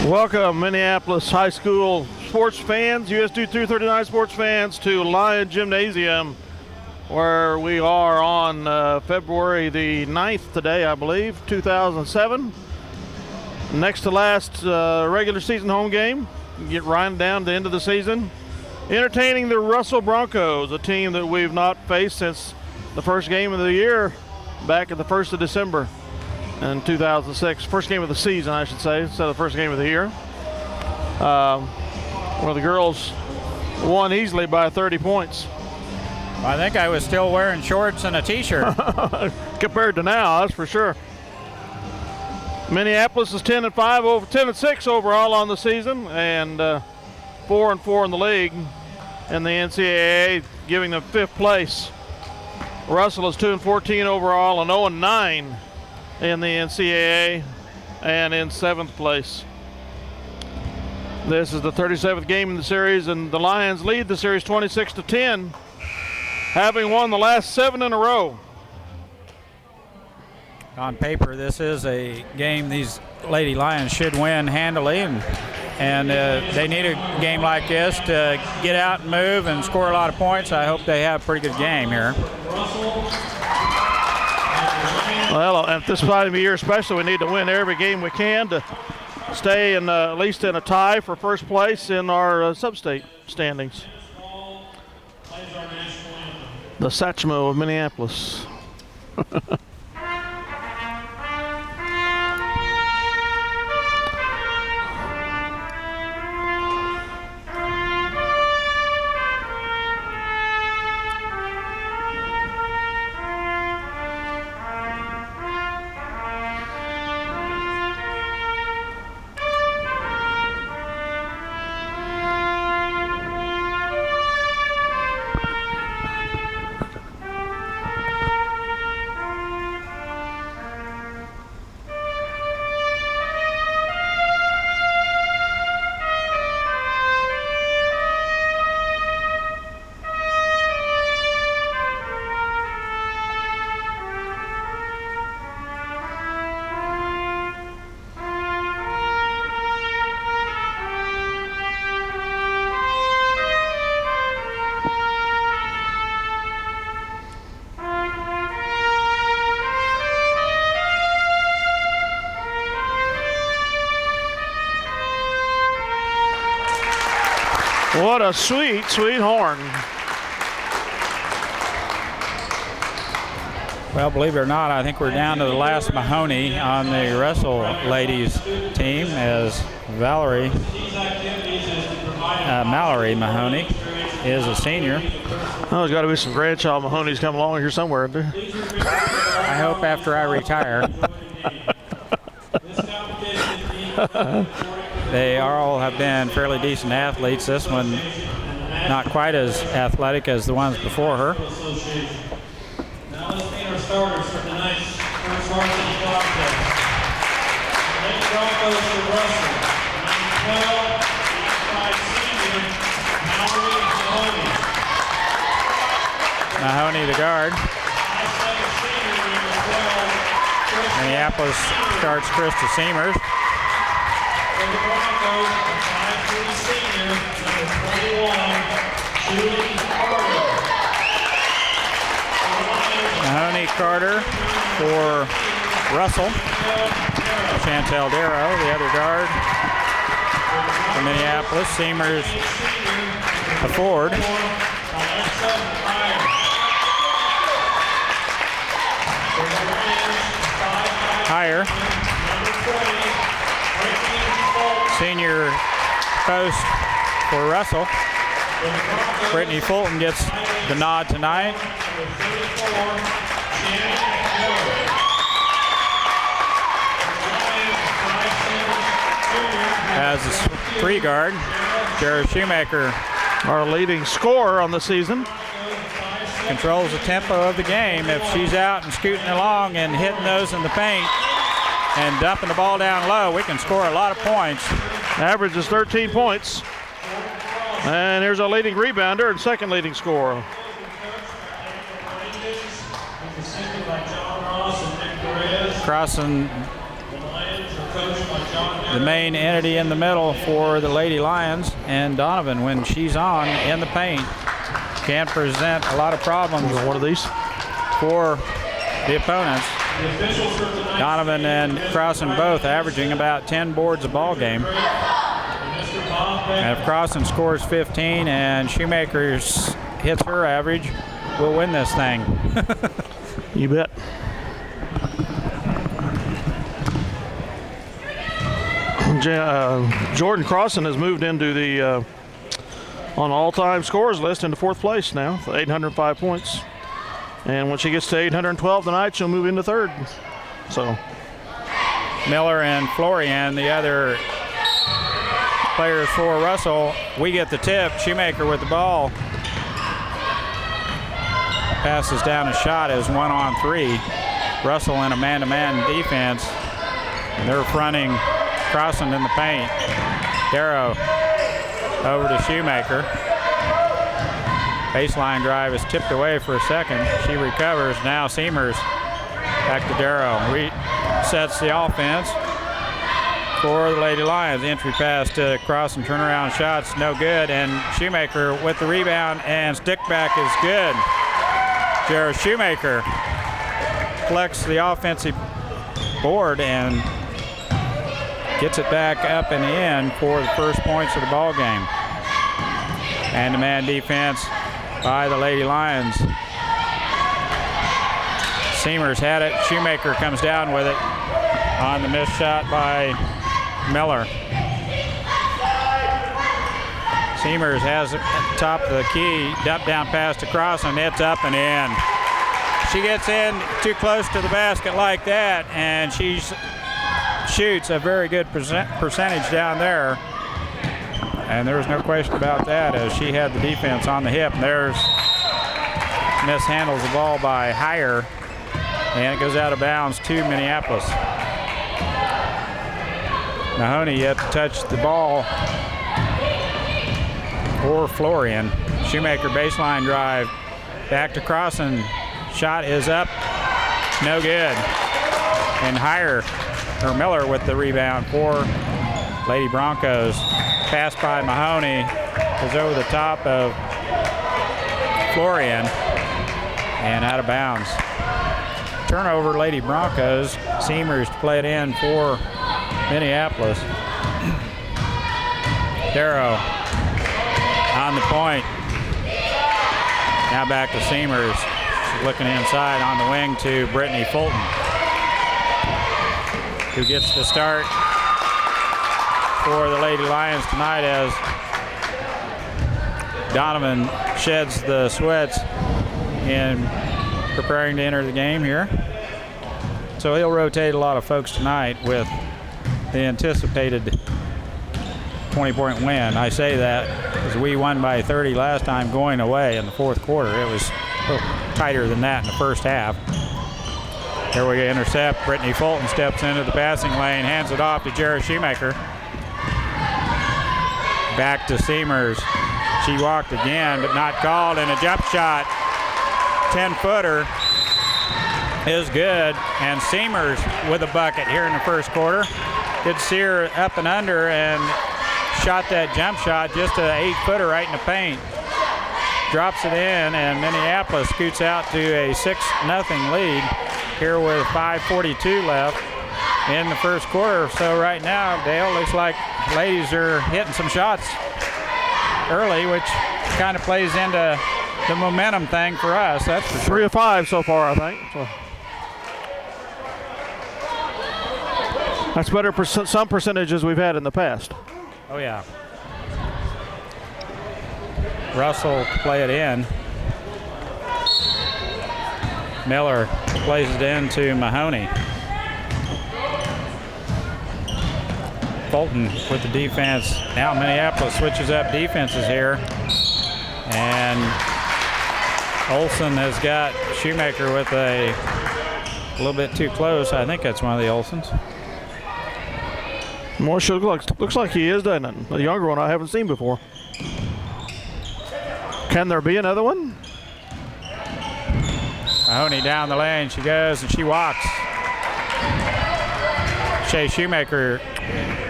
Welcome, Minneapolis high school sports fans, USD 239 sports fans, to Lion Gymnasium, where we are on February the 9th today, I believe, 2007. Next to last regular season home game. Get right down to the end of the season. Entertaining the Russell Broncos, a team that we've not faced since the first game of the year back at the 1st of December. In 2006, first game of the season, I should say, instead of the first game of the year. Where the girls won easily by 30 points. I think I was still wearing shorts and a t-shirt. Compared to now, that's for sure. Minneapolis is 10-6 overall on the season, and 4-4 in the league in the NCAA, giving them 5th place. Russell is 2-14 overall and 0-9 in the NCAA and in 7th place. This is the 37th game in the series, and the Lions lead the series 26-10, having won the last 7 in a row. On paper, this is a game these Lady Lions should win handily, and they need a game like this to get out and move and score a lot of points. I hope they have a pretty good game here. Well, at this time of the year especially, we need to win every game we can to stay in at least in a tie for first place in our sub-state standings. The Satchmo of Minneapolis. What a sweet, sweet horn. Well, believe it or not, I think we're down to the last Mahoney on the Russell ladies team, as Mallory Mahoney is a senior. Oh, there's got to be some grandchild Mahoney's coming along here somewhere. I hope after I retire. They all have been fairly decent athletes. This one not quite as athletic as the ones before her. Now let's meet our starters for tonight's first varsity contest. The Lady Broncos for Russell, number 12, class 5 senior, Mallory Mahoney. Mahoney, the guard. Class 7 senior, number 12, Minneapolis starts Krista Seamers. For the Broncos, class 3 senior, number 21, Julie Carter. Mahoney, Carter for Russell. Chantel Darrow, the other guard for Minneapolis. Seamers, a forward. Higher. Senior post for Russell. Brittany Fulton gets the nod tonight. As a free guard, Jared Shoemaker, our leading scorer on the season, controls the tempo of the game. If she's out and scooting along and hitting those in the paint and dumping the ball down low, we can score a lot of points. Average is 13 points. And here's our leading rebounder and second leading scorer. Crossing coached by John the main entity in the middle for the Lady Lions, and Donovan, when she's on in the paint, can present a lot of problems. One of these For the opponents. The officials for tonight's Donovan and Crossan both averaging about 10 boards a ball game. Mr. Bob Beck. And if Crossan scores 15 and Shoemaker hits her average, we'll win this thing. You bet. Jordan Crossan has moved into the on all-time scores list into 4th place now, 805 points. And when she gets to 812 tonight, she'll move into 3rd. So Miller and Florian, the other players for Russell, we get the tip. Shoemaker with the ball. Passes down a shot as 1-on-3. Russell in a man-to-man defense. And they're fronting Crossan in the paint. Darrow over to Shoemaker. Baseline drive is tipped away for a second. She recovers. Now Seamers back to Darrow. Resets the offense for the Lady Lions. Entry pass to Crossan, turnaround shots, no good. And Shoemaker with the rebound, and stick back is good. Jared Shoemaker collects the offensive board and gets it back up and in for the first points of the ball game. Man-to-man defense by the Lady Lions. Seamers had it. Shoemaker comes down with it on the missed shot by Miller. Seamers has it at the top of the key. Dump down pass to Crossan. It's up and in. She gets in too close to the basket like that, and she shoots a very good percentage down there. And there's no question about that, as she had the defense on the hip. There's mishandles the ball by Heyer, and it goes out of bounds to Minneapolis. Mahoney yet to touch the ball for Florian. Shoemaker baseline drive back to Crossan. Shot is up, no good. And Miller with the rebound for Lady Broncos. Pass by Mahoney is over the top of Florian and out of bounds. Turnover, Lady Broncos. Seamers to play it in for Minneapolis. Darrow on the point. Now back to Seamers. She's looking inside on the wing to Brittany Fulton, who gets the start for the Lady Lions tonight as Donovan sheds the sweats in preparing to enter the game here. So he'll rotate a lot of folks tonight with the anticipated 20-point win. I say that because we won by 30 last time going away in the 4th quarter. It was a little tighter than that in the first half. Here we intercept. Brittany Fulton steps into the passing lane, hands it off to Jared Shoemaker. Back to Seamers. She walked again, but not called, and a jump shot. 10-footer is good, and Seamers with a bucket here in the first quarter. Good to see her up and under and shot that jump shot, just an 8-footer right in the paint. Drops it in, and Minneapolis scoots out to a 6-0 lead here with 5:42 left in the first quarter. So right now, Dale, looks like ladies are hitting some shots early, which kind of plays into the momentum thing for us. That's for sure. 3 of 5 so far, I think. So that's better some percentages we've had in the past. Oh, yeah. Russell to play it in. Miller plays it into Mahoney. Fulton with the defense. Now Minneapolis switches up defenses here. And Olsen has got Shoemaker with a little bit too close. I think that's one of the Olsens. Morse looks like he is, doesn't it? A younger one I haven't seen before. Can there be another one? Mahoney down the lane. She goes and she walks. Shea Shoemaker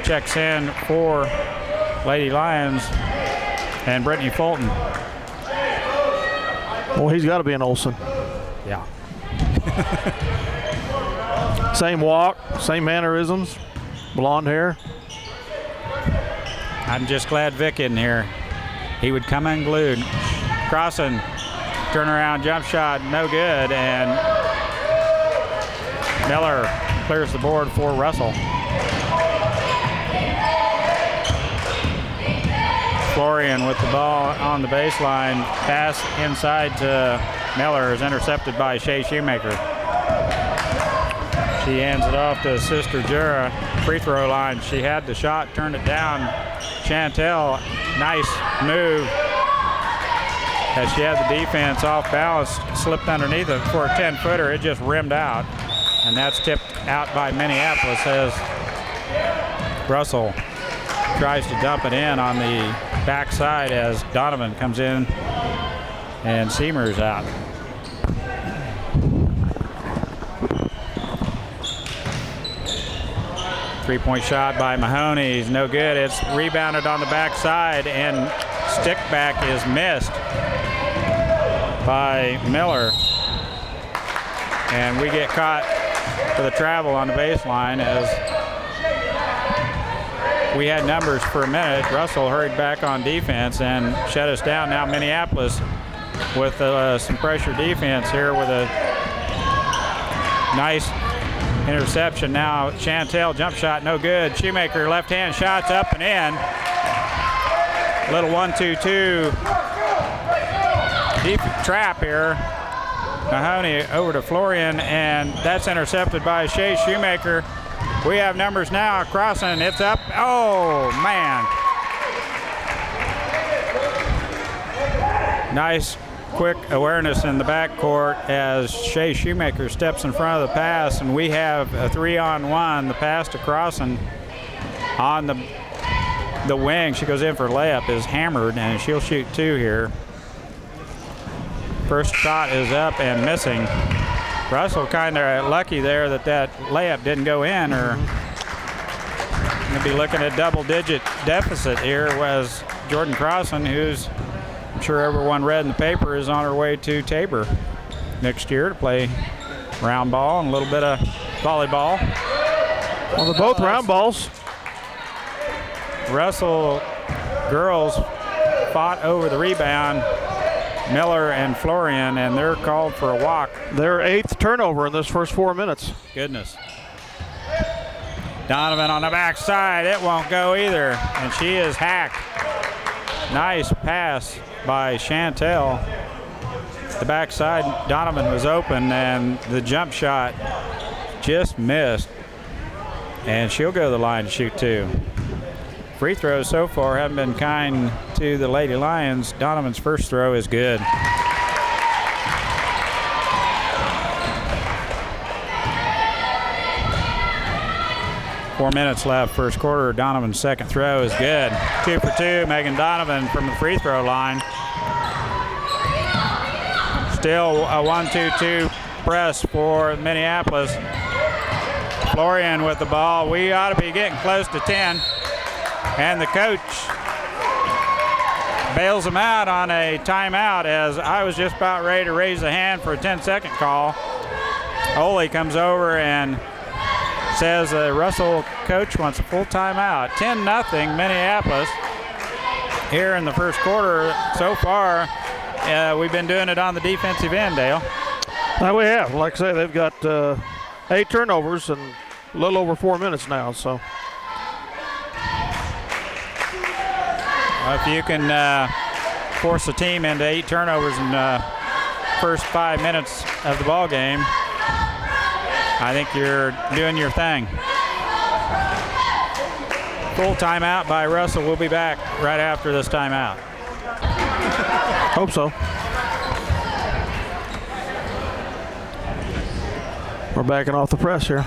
checks in for Lady Lions, and Brittany Fulton. Well, he's got to be an Olsen. Yeah. Same walk, same mannerisms, blonde hair. I'm just glad Vic isn't here. He would come unglued. Crossing, turnaround jump shot, no good, and Miller clears the board for Russell. Florian with the ball on the baseline. Pass inside to Miller is intercepted by Shea Shoemaker. She hands it off to sister Jura. Free throw line. She had the shot, turned it down. Chantel, nice move. As she had the defense off balance, slipped underneath it for a 10-footer. It just rimmed out. And that's tipped out by Minneapolis as Russell tries to dump it in on the backside as Donovan comes in and Seymour's out. Three-point shot by Mahoney is no good. It's rebounded on the backside, and stick back is missed by Miller. And we get caught for the travel on the baseline as we had numbers for a minute. Russell hurried back on defense and shut us down. Now Minneapolis with some pressure defense here with a nice interception. Now Chantel jump shot, no good. Shoemaker left hand shots up and in. Little 1-2-2 deep trap here. Mahoney over to Florian, and that's intercepted by Shea Shoemaker. We have numbers now. Crossing, it's up. Oh, man. Nice quick awareness in the backcourt as Shea Shoemaker steps in front of the pass, and we have a 3-on-1. The pass to Crossing on the wing. She goes in for layup, is hammered, and she'll shoot two here. First shot is up and missing. Russell kind of lucky there that layup didn't go in, or going to be looking at double-digit deficit here. Was Jordan Crossing, who's I'm sure everyone read in the paper, is on her way to Tabor next year to play round ball and a little bit of volleyball. Well, they're both round balls. Russell girls fought over the rebound, Miller and Florian, and they're called for a walk. Their 8th turnover in this first 4 minutes. Goodness. Donovan on the backside. It won't go either, and she is hacked. Nice pass by Chantel. The backside, Donovan was open, and the jump shot just missed. And she'll go to the line to shoot two. Free throws so far haven't been kind to the Lady Lions. Donovan's first throw is good. Four minutes left, first quarter. Donovan's second throw is good. 2 for 2, Megan Donovan from the free throw line. Still a 1-2-2 press for Minneapolis. Florian with the ball. We ought to be getting close to 10. And the coach bails him out on a timeout as I was just about ready to raise a hand for a 10-second call. Ole comes over and says the Russell coach wants a full timeout. 10-0 Minneapolis here in the first quarter. So far, we've been doing it on the defensive end, Dale. We have. Like I say, they've got 8 turnovers and a little over 4 minutes now. So if you can force a team into 8 turnovers in the first 5 minutes of the ball game, I think you're doing your thing. Full timeout by Russell. We'll be back right after this timeout. Hope so. We're backing off the press here.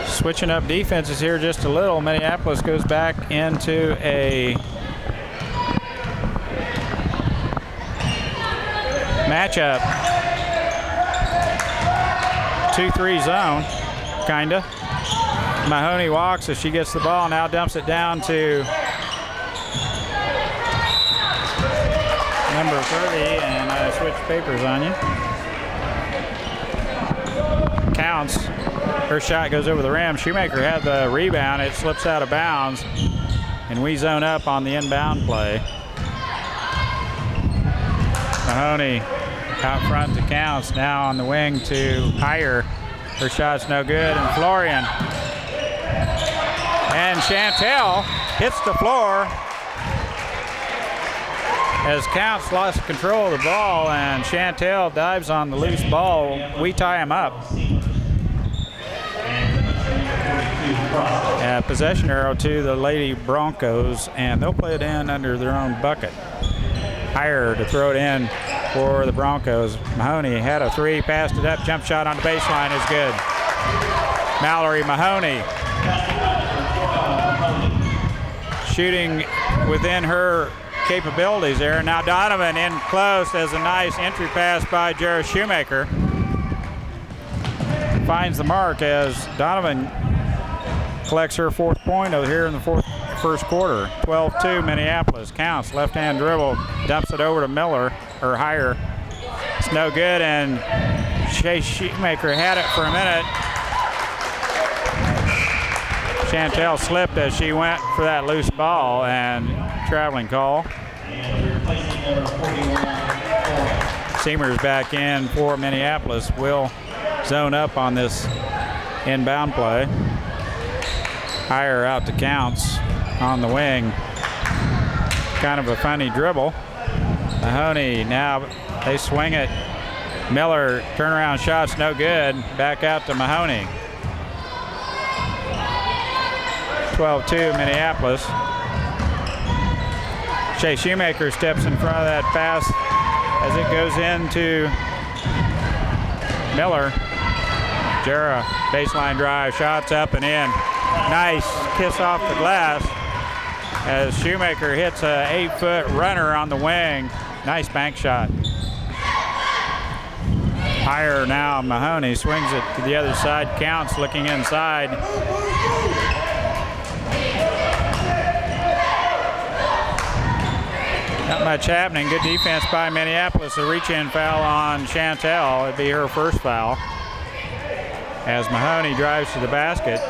Switching up defenses here just a little. Minneapolis goes back into a matchup. 2-3 zone, kinda. Mahoney walks as she gets the ball, now dumps it down to number 30, and I switched papers on you. Counts. Her shot goes over the rim. Shoemaker had the rebound. It slips out of bounds, and we zone up on the inbound play. Mahoney out front to Counts. Now on the wing to Heyer. Her shot's no good, and Florian. And Chantel hits the floor as Counts lost control of the ball, and Chantel dives on the loose ball. We tie him up. Possession arrow to the Lady Broncos, and they'll play it in under their own bucket. Heyer to throw it in for the Broncos. Mahoney had a three, passed it up, jump shot on the baseline is good. Mallory Mahoney shooting within her capabilities there. Now Donovan in close as a nice entry pass by Jarrah Shoemaker. Finds the mark as Donovan collects her 4th point over here in the first quarter. 12-2 Minneapolis. Counts, left-hand dribble, dumps it over to Miller, or Heyer. It's no good, and Shea Shoemaker had it for a minute. Chantel slipped as she went for that loose ball, and traveling call. Seamers back in for Minneapolis. Will zone up on this inbound play. Heyer out to Counts on the wing. Kind of a funny dribble. Mahoney, now they swing it. Miller, turnaround shot's no good. Back out to Mahoney. 12-2 Minneapolis. Shea Shoemaker steps in front of that pass as it goes into Miller. Jarrah, baseline drive, shots up and in. Nice kiss off the glass as Shoemaker hits a 8-foot runner on the wing. Nice bank shot. Heyer now, Mahoney swings it to the other side. Counts looking inside. Not much happening. Good defense by Minneapolis. A reach-in foul on Chantel. It'd be her first foul as Mahoney drives to the basket.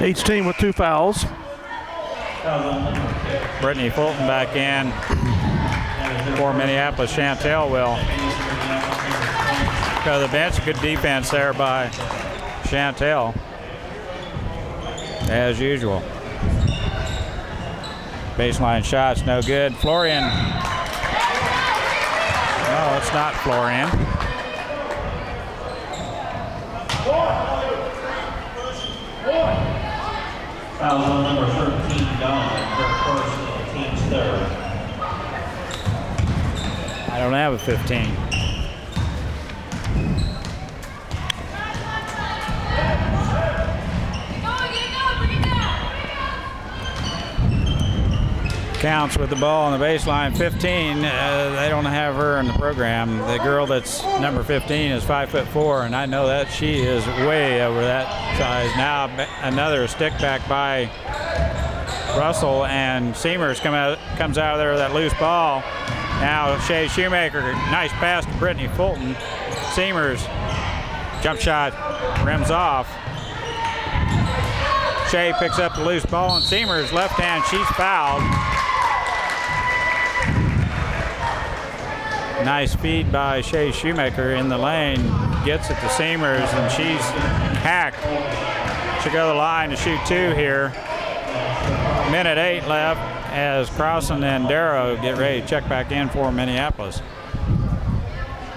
Each team with 2 fouls. Brittany Fulton back in for Minneapolis. Chantel will go to the bench. Good defense there by Chantel, as usual. Baseline shots no good. Florian. No, it's not Florian. Foul on number 13, Donovan, her first, team's third. I don't have a 15. Counts with the ball on the baseline. 15, they don't have her in the program. The girl that's number 15 is 5'4", and I know that she is way over that size. Now another stick back by Russell, and Seamers comes out of there with that loose ball. Now Shea Shoemaker, nice pass to Brittany Fulton. Seamers, jump shot, rims off. Shea picks up the loose ball, and Seamers left hand, she's fouled. Nice feed by Shea Shoemaker in the lane. Gets it to Seamers, and she's hacked. She'll go to the line to shoot 2 here. 1:08 left as Crossan and Darrow get ready to check back in for Minneapolis.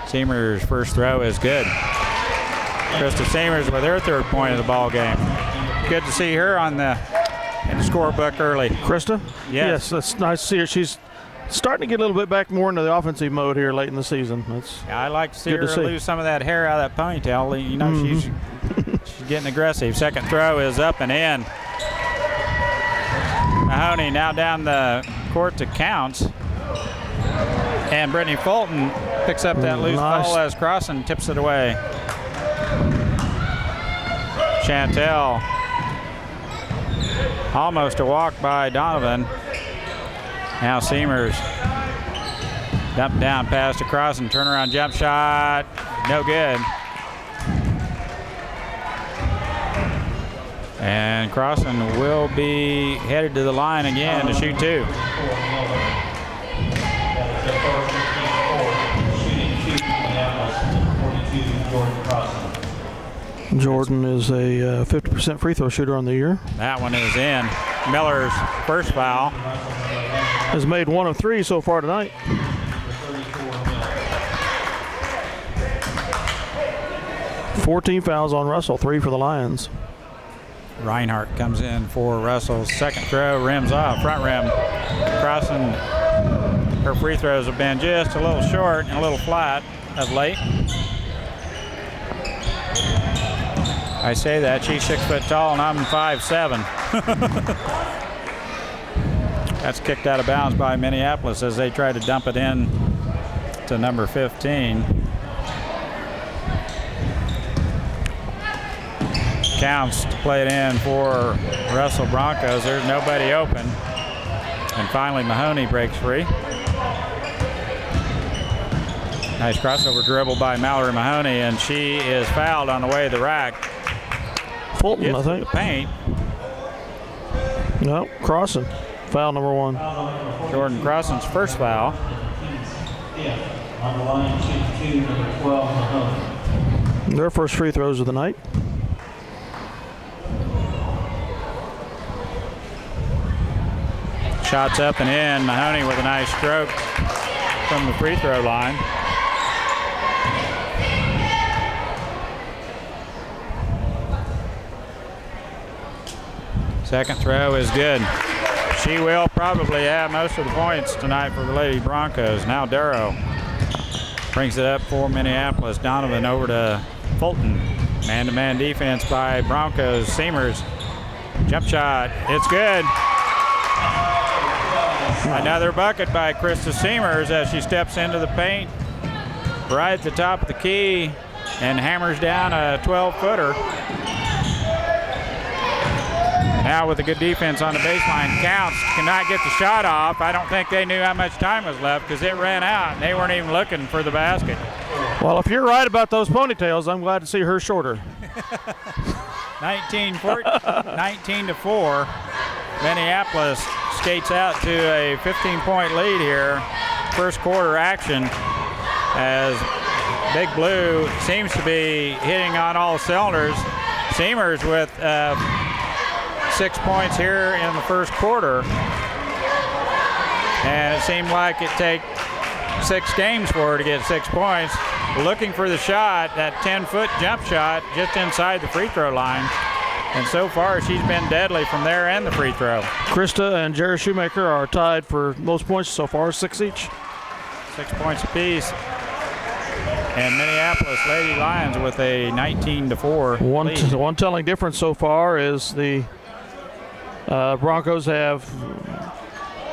Seamers' first throw is good. Krista Seamers with her 3rd point of the ball game. Good to see her in the scorebook early. Krista? Yes, that's nice to see her. She's starting to get a little bit back more into the offensive mode here late in the season. Yeah, I like to see her lose some of that hair out of that ponytail. You know, she's getting aggressive. Second throw is up and in. Mahoney now down the court to Counts. And Brittany Fulton picks up that loose ball as Crossan tips it away. Chantel. Almost a walk by Donovan. Now Seamers. Dump down, pass to Crossan, turnaround jump shot, no good. And Crossan will be headed to the line again to shoot 2. Jordan is a 50% free throw shooter on the year. That one is in. Miller's first foul. Has made 1 of 3 so far tonight. $14 fouls on Russell, 3 for the Lions. Reinhardt comes in for Russell's second throw, rims off, front rim. Crossan, her free throws have been just a little short and a little flat of late. I say that, she's 6 foot tall and I'm 5'7". That's kicked out of bounds by Minneapolis as they try to dump it in to number 15. Counts to play it in for Russell Broncos. There's nobody open. And finally Mahoney breaks free. Nice crossover dribble by Mallory Mahoney, and she is fouled on the way to the rack. Fulton, I think. Paint. No, Crossan. Foul number 1. Jordan Crossan's first foul. On the line, shoot 2, number 12, Mahoney. Their first free throws of the night. Shots up and in. Mahoney with a nice stroke from the free throw line. Second throw is good. She will probably have most of the points tonight for the Lady Broncos. Now Darrow brings it up for Minneapolis. Donovan over to Fulton. Man-to-man defense by Broncos. Seamers. Jump shot. It's good. Another bucket by Krista Seamers as she steps into the paint right at the top of the key and hammers down a 12-footer. Now with a good defense on the baseline, Counts cannot get the shot off. I don't think they knew how much time was left because it ran out and they weren't even looking for the basket. Well, if you're right about those ponytails, I'm glad to see her shorter. 19-4. Minneapolis skates out to a 15-point lead here. First quarter action as Big Blue seems to be hitting on all cylinders. Seamers with 6 points here in the first quarter. And it seemed like it take 6 games for her to get 6 points. Looking for the shot, that 10-foot jump shot just inside the free throw line. And so far, she's been deadly from there and the free throw. Krista and Jared Shoemaker are tied for most points so far, 6 each. 6 points apiece. And Minneapolis Lady Lions with a 19-4 lead. One telling difference so far is the Broncos have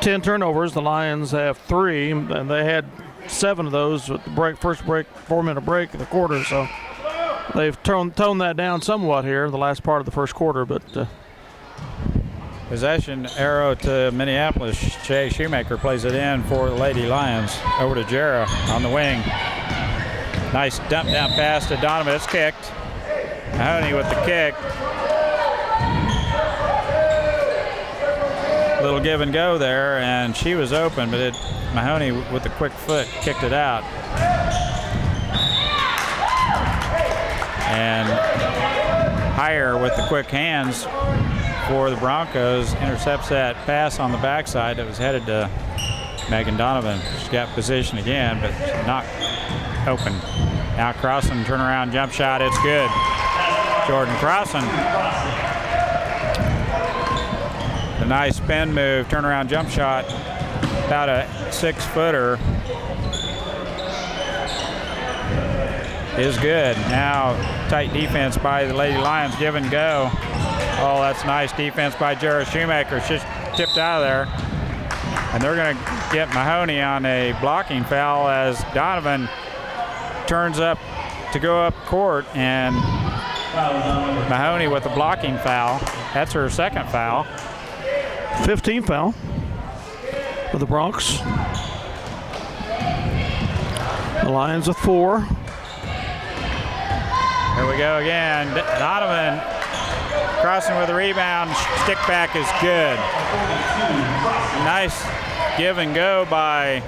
10 turnovers. The Lions have 3, and they had 7 of those with the first 4-minute break in the quarter. So they've toned that down somewhat here in the last part of the first quarter. But possession arrow to Minneapolis. Shay Shoemaker plays it in for the Lady Lions. Over to Jarrah on the wing. Nice dump down pass to Donovan. It's kicked. Mahoney with the kick. Little give and go there, and she was open, but Mahoney with the quick foot kicked it out. And Heyer with the quick hands for the Broncos intercepts that pass on the backside that was headed to Megan Donovan. She's got position again, but not open. Now Crossan, turnaround jump shot, it's good. Jordan Crossan. A nice spin move, turnaround jump shot, about a 6-footer. Is good. Now tight defense by the Lady Lions, give and go. Oh, that's nice defense by Jarrah Shoemaker. She's tipped out of there. And they're going to get Mahoney on a blocking foul as Donovan turns up to go up court, and Mahoney with a blocking foul. That's her second foul. 15th foul for the Bronx. The Lions with 4. Here we go again. Donovan crossing with a rebound. Stick back is good. Nice give and go by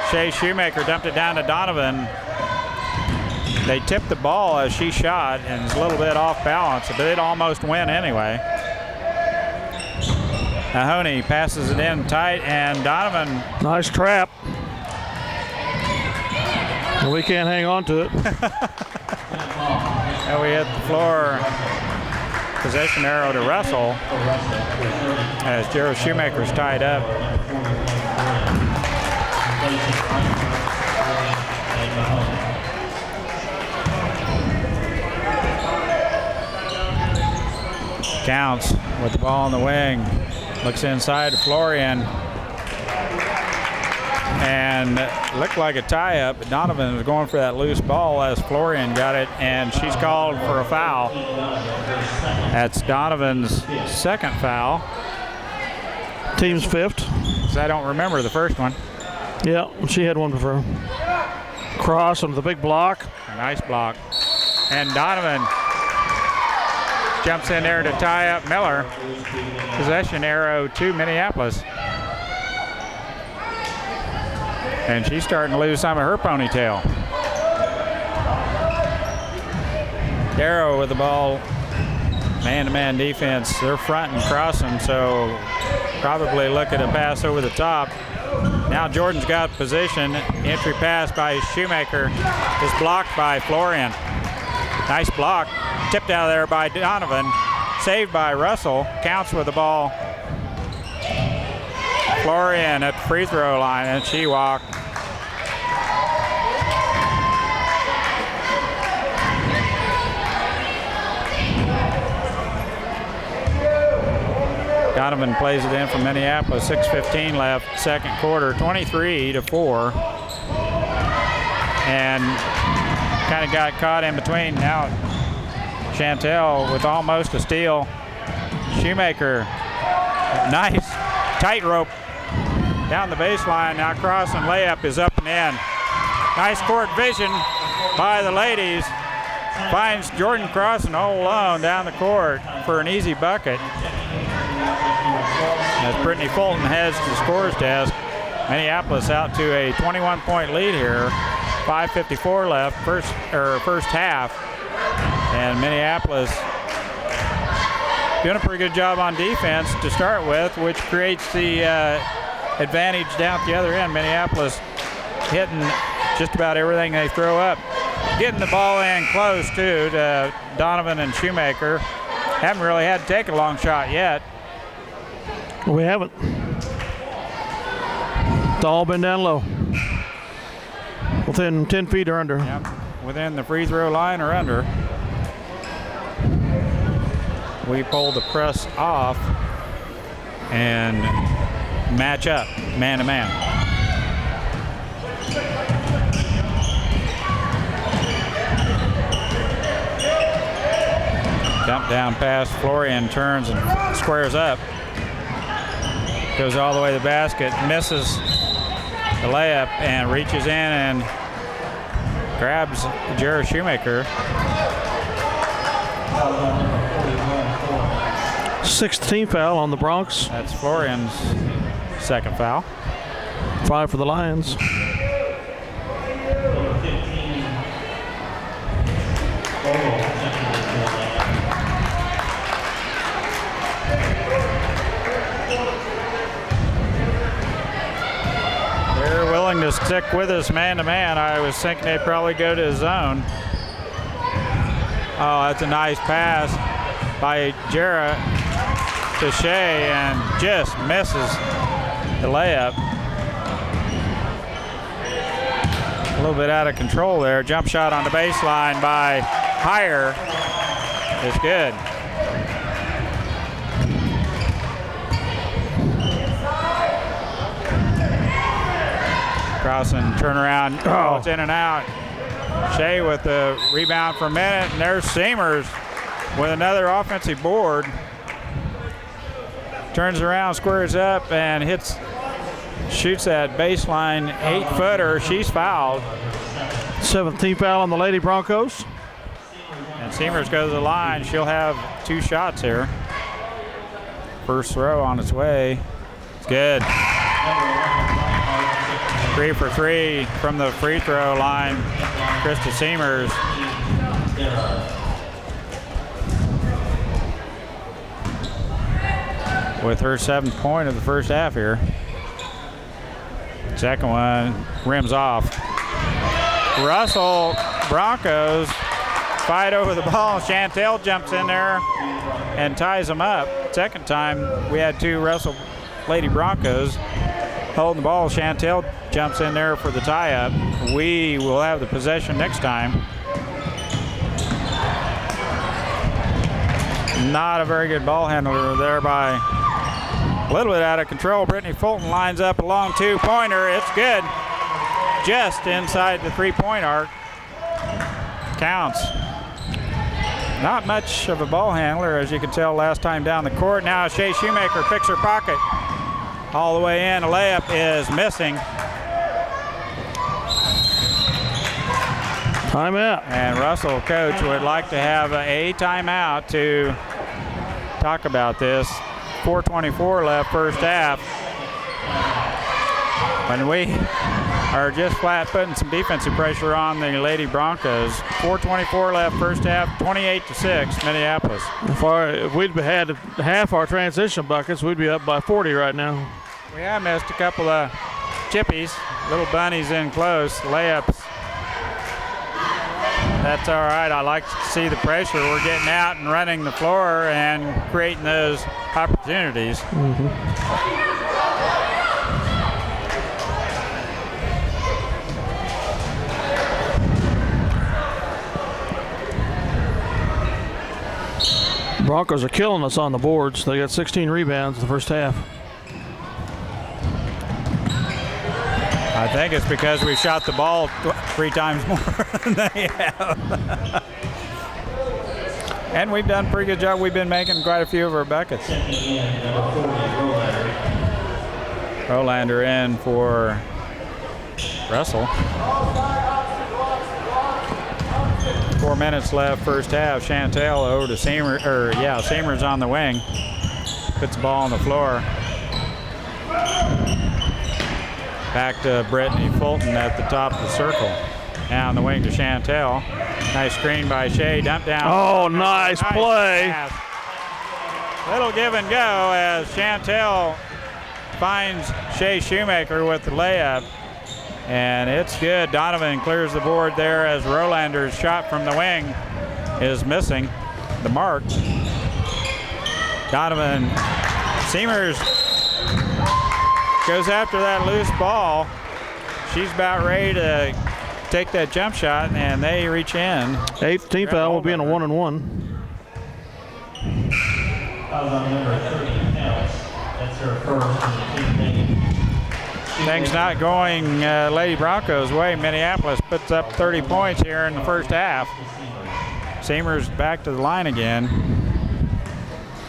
Shea Shoemaker. Dumped it down to Donovan. They tipped the ball as she shot, and it's a little bit off balance, but it almost went anyway. Mahoney passes it in tight, and Donovan. Nice trap. And we can't hang on to it. And we hit the floor. Possession arrow to Russell as Gerald Shoemaker's tied up. Counts with the ball on the wing. Looks inside to Florian. And looked like a tie-up, but Donovan was going for that loose ball as Florian got it, and she's called for a foul. That's Donovan's second foul. Team's 5th. Because I don't remember the first one. Yeah, she had one before. Cross on the big block. A nice block. And Donovan jumps in there to tie up Miller. Possession arrow to Minneapolis. And she's starting to lose some of her ponytail. Darrow with the ball. Man-to-man defense. They're front and crossing, so probably looking to pass over the top. Now Jordan's got position. Entry pass by Shoemaker is blocked by Florian. Nice block. Tipped out of there by Donovan. Saved by Russell. Counts with the ball. Florian at the free throw line, and she walked. Donovan plays it in from Minneapolis. 6:15 left, second quarter, 23-4. And kind of got caught in between. Now Chantel with almost a steal. Shoemaker, nice tightrope down the baseline. Now crossing layup is up and in. Nice court vision by the ladies. Finds Jordan Crossen all alone down the court for an easy bucket. As Brittany Fulton heads to the scorer's desk, Minneapolis out to a 21-point lead here. 5:54 left, first half, and Minneapolis doing a pretty good job on defense to start with, which creates the advantage down at the other end. Minneapolis hitting just about everything they throw up. Getting the ball in close, too, to Donovan and Shoemaker. Haven't really had to take a long shot yet. We haven't. It's all been down low. Within 10 feet or under. Yep, within the free throw line or under. We pull the press off and match up man-to-man. Dump down pass, Florian turns and squares up. Goes all the way to the basket, misses the layup and reaches in and grabs Jarrah Shoemaker. 16th foul on the Bronx. That's Florian's second foul. 5 for the Lions. They're willing to stick with us man-to-man. I was thinking they'd probably go to zone. Oh, that's a nice pass by Jarrah to Shea and just misses the layup. A little bit out of control there. Jump shot on the baseline by Heyer is good. Crossing, turnaround. Oh, it's in and out. Shea with the rebound for a minute, and there's Seamers with another offensive board. Turns around, squares up, and shoots that baseline 8-footer. She's fouled. 17th foul on the Lady Broncos. And Seamers goes to the line. She'll have 2 shots here. First throw on its way. It's good. 3 for 3 from the free throw line. Krista Seamers. With her 7th point of the first half here. Second one rims off. Russell Broncos fight over the ball. Chantel jumps in there and ties them up. Second time we had 2 Russell Lady Broncos holding the ball. Chantel jumps in there for the tie-up. We will have the possession next time. Not a very good ball handler there by a little bit out of control. Brittany Fulton lines up a long 2-pointer. It's good. Just inside the 3-point arc. Counts. Not much of a ball handler, as you can tell last time down the court. Now Shea Shoemaker picks her pocket all the way in. A layup is missing. Timeout. And Russell, coach, would like to have a timeout to talk about this. 4:24 left first half. When we are just flat putting some defensive pressure on the Lady Broncos. 4:24 left first half, 28-6 Minneapolis. If we'd had half our transition buckets, we'd be up by 40 right now. We have missed a couple of chippies, little bunnies in close, layups. That's all right. I like to see the pressure. We're getting out and running the floor and creating those opportunities. Broncos are killing us on the boards. They got 16 rebounds in the first half. I think it's because we shot the ball 3 times more than they have. And we've done a pretty good job. We've been making quite a few of our buckets. Rolander in for Russell. 4 minutes left first half. Chantel over to Seamers on the wing. Puts the ball on the floor. Back to Brittany Fulton at the top of the circle. Down the wing to Chantel. Nice screen by Shea. Dump down. Oh, nice play. Pass. Little give and go as Chantel finds Shea Shoemaker with the layup. And it's good. Donovan clears the board there as Rolander's shot from the wing is missing the mark. Donovan Seamers goes after that loose ball. She's about ready to take that jump shot, and they reach in. 18th foul will be in a 1-and-1. Foul on number 30 counts. That's her first in the team. Things not going Lady Broncos' way. Minneapolis puts up 30 points here in the first half. Seamers back to the line again.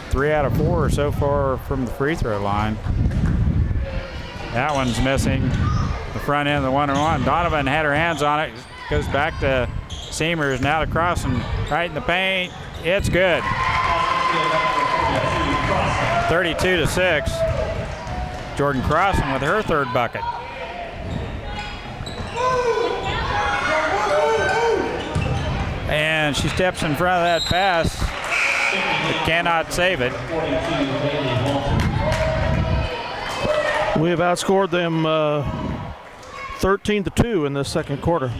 3 out of 4 so far from the free throw line. That one's missing. The front end of the 1-and-1. Donovan had her hands on it. Goes back to Seamers. Now to Crossan right in the paint. It's good. 32-6. Jordan Crossan with her 3rd bucket. And she steps in front of that pass, but cannot save it. We have outscored them 13-2 in this second quarter.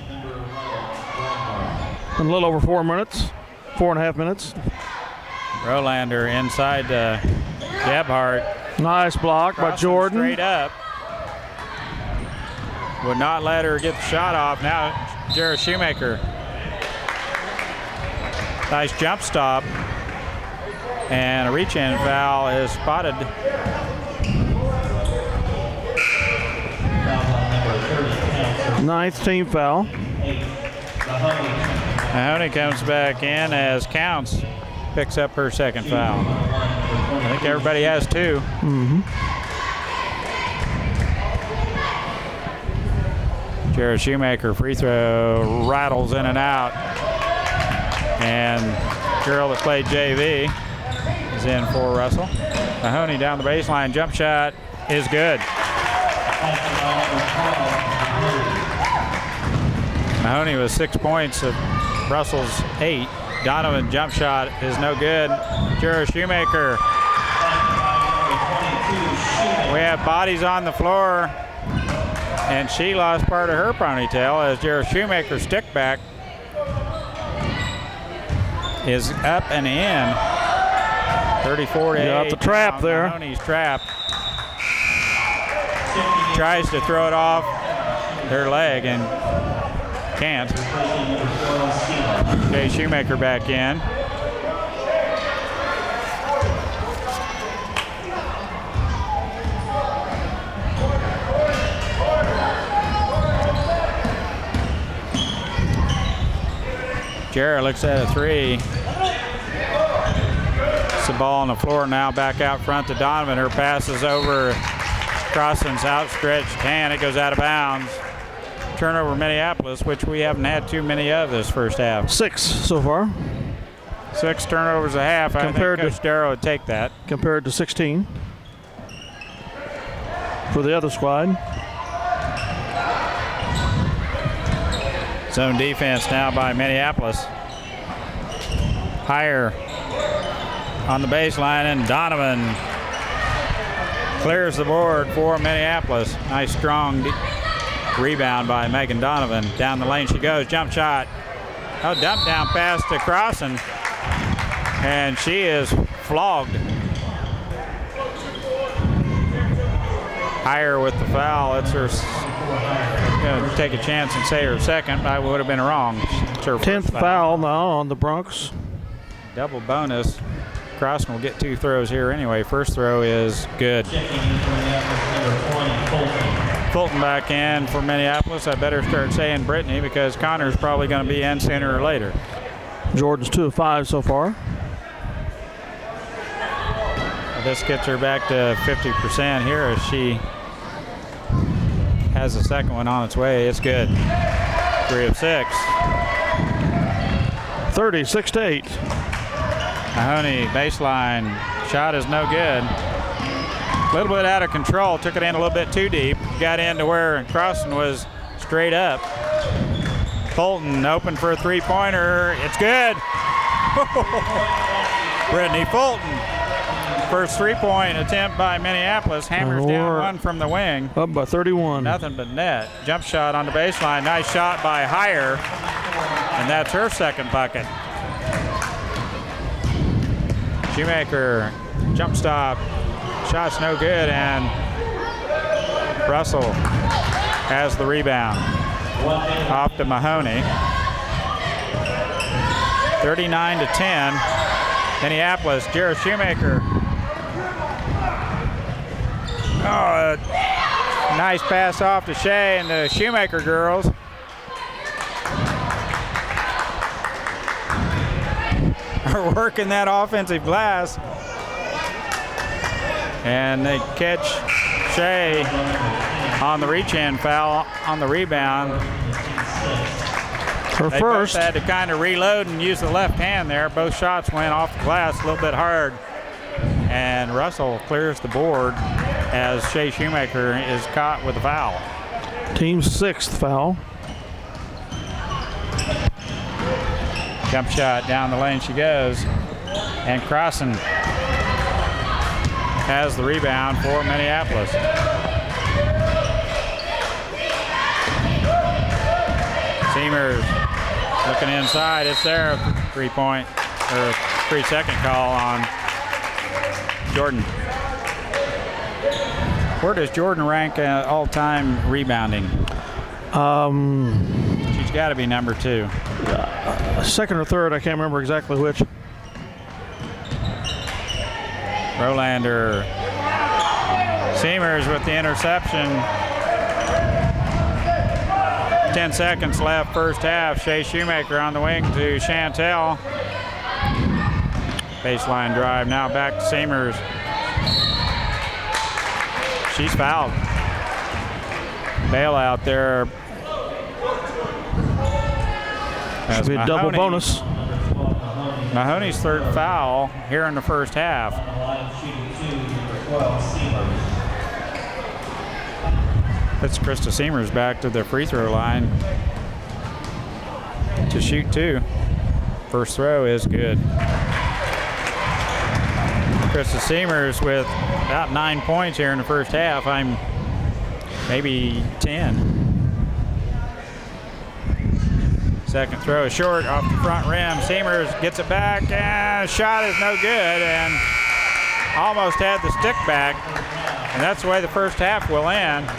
In a little over 4 minutes, 4.5 minutes. Rolander inside Gebhardt. Nice block by Jordan. Straight up. Would not let her get the shot off. Now Jara Shoemaker. Nice jump stop. And a reach-in foul is spotted. 9th team foul. Mahoney comes back in as Counts picks up her second foul. I think everybody has 2. Jared Shoemaker free throw rattles in and out. And girl that played JV is in for Russell. Mahoney down the baseline, jump shot is good. Mahoney with 6 points of Russell's 8. Donovan jump shot is no good. Jared Shoemaker. We have bodies on the floor, and she lost part of her ponytail as Jared Shoemaker's stick back is up and in. 34-8. Got the trap there. Mahoney's trap. Tries to throw it off her leg and can't. Jay Shoemaker back in. Jarrett looks at a 3. It's the ball on the floor now, back out front to Donovan. Her pass is over Crossan's outstretched hand. It goes out of bounds. Turnover Minneapolis, which we haven't had too many of this first half. 6 so far. 6 turnovers a half. Compared I think Coach Darrow would take that. Compared to 16 for the other squad. Zone defense now by Minneapolis. Higher on the baseline, and Donovan clears the board for Minneapolis. Nice strong rebound by Megan Donovan. Down the lane she goes, jump shot. Oh, dump down pass to Crossan, and she is flogged. Higher with the foul. It's her. Going to take a chance and say her second, but I would have been wrong. It's her 10th foul now on the Bronx. Double bonus. Crossan will get 2 throws here anyway. First throw is good. Fulton back in for Minneapolis. I better start saying Brittany because Connor's probably going to be in sooner or later. Jordan's 2 of 5 so far. This gets her back to 50% here as she has the second one on its way. It's good. 3 of 6. 36-8. Mahoney baseline shot is no good. A little bit out of control. Took it in a little bit too deep. Got into where Crossan was straight up. Fulton open for a 3-pointer. It's good. Brittany Fulton. First 3-point attempt by Minneapolis. Hammers down one from the wing. Up by 31. Nothing but net. Jump shot on the baseline. Nice shot by Higher. And that's her second bucket. Shoemaker, jump stop. Shot's no good, and Russell has the rebound. Off to Mahoney. 39-10. Minneapolis, Jared Shoemaker. Oh, nice pass off to Shea and the Shoemaker girls. Are working that offensive glass. And they catch Shea on the reach-in foul on the rebound. Her first. They had to kind of reload and use the left hand there. Both shots went off the glass a little bit hard. And Russell clears the board as Shea Shoemaker is caught with a foul. Team's 6th foul. Jump shot down the lane she goes. And Crossan has the rebound for Minneapolis. Seamers looking inside. It's there. 3-point or 3-second call on Jordan. Where does Jordan rank all-time rebounding? She's got to be number 2. Second or third, I can't remember exactly which. Rolander. Seamers with the interception. 10 seconds left first half. Shea Shoemaker on the wing to Chantel. Baseline drive now back to Seamers. She's fouled. Bailout there. Should be a double bonus. Mahoney's third foul here in the first half. Puts Krista Seamers back to the free throw line to shoot 2. First throw is good. Krista Seamers with about 9 points here in the first half. I'm maybe 10. Second throw is short off the front rim. Seamers gets it back, and shot is no good, and almost had the stick back. And that's the way the first half will end.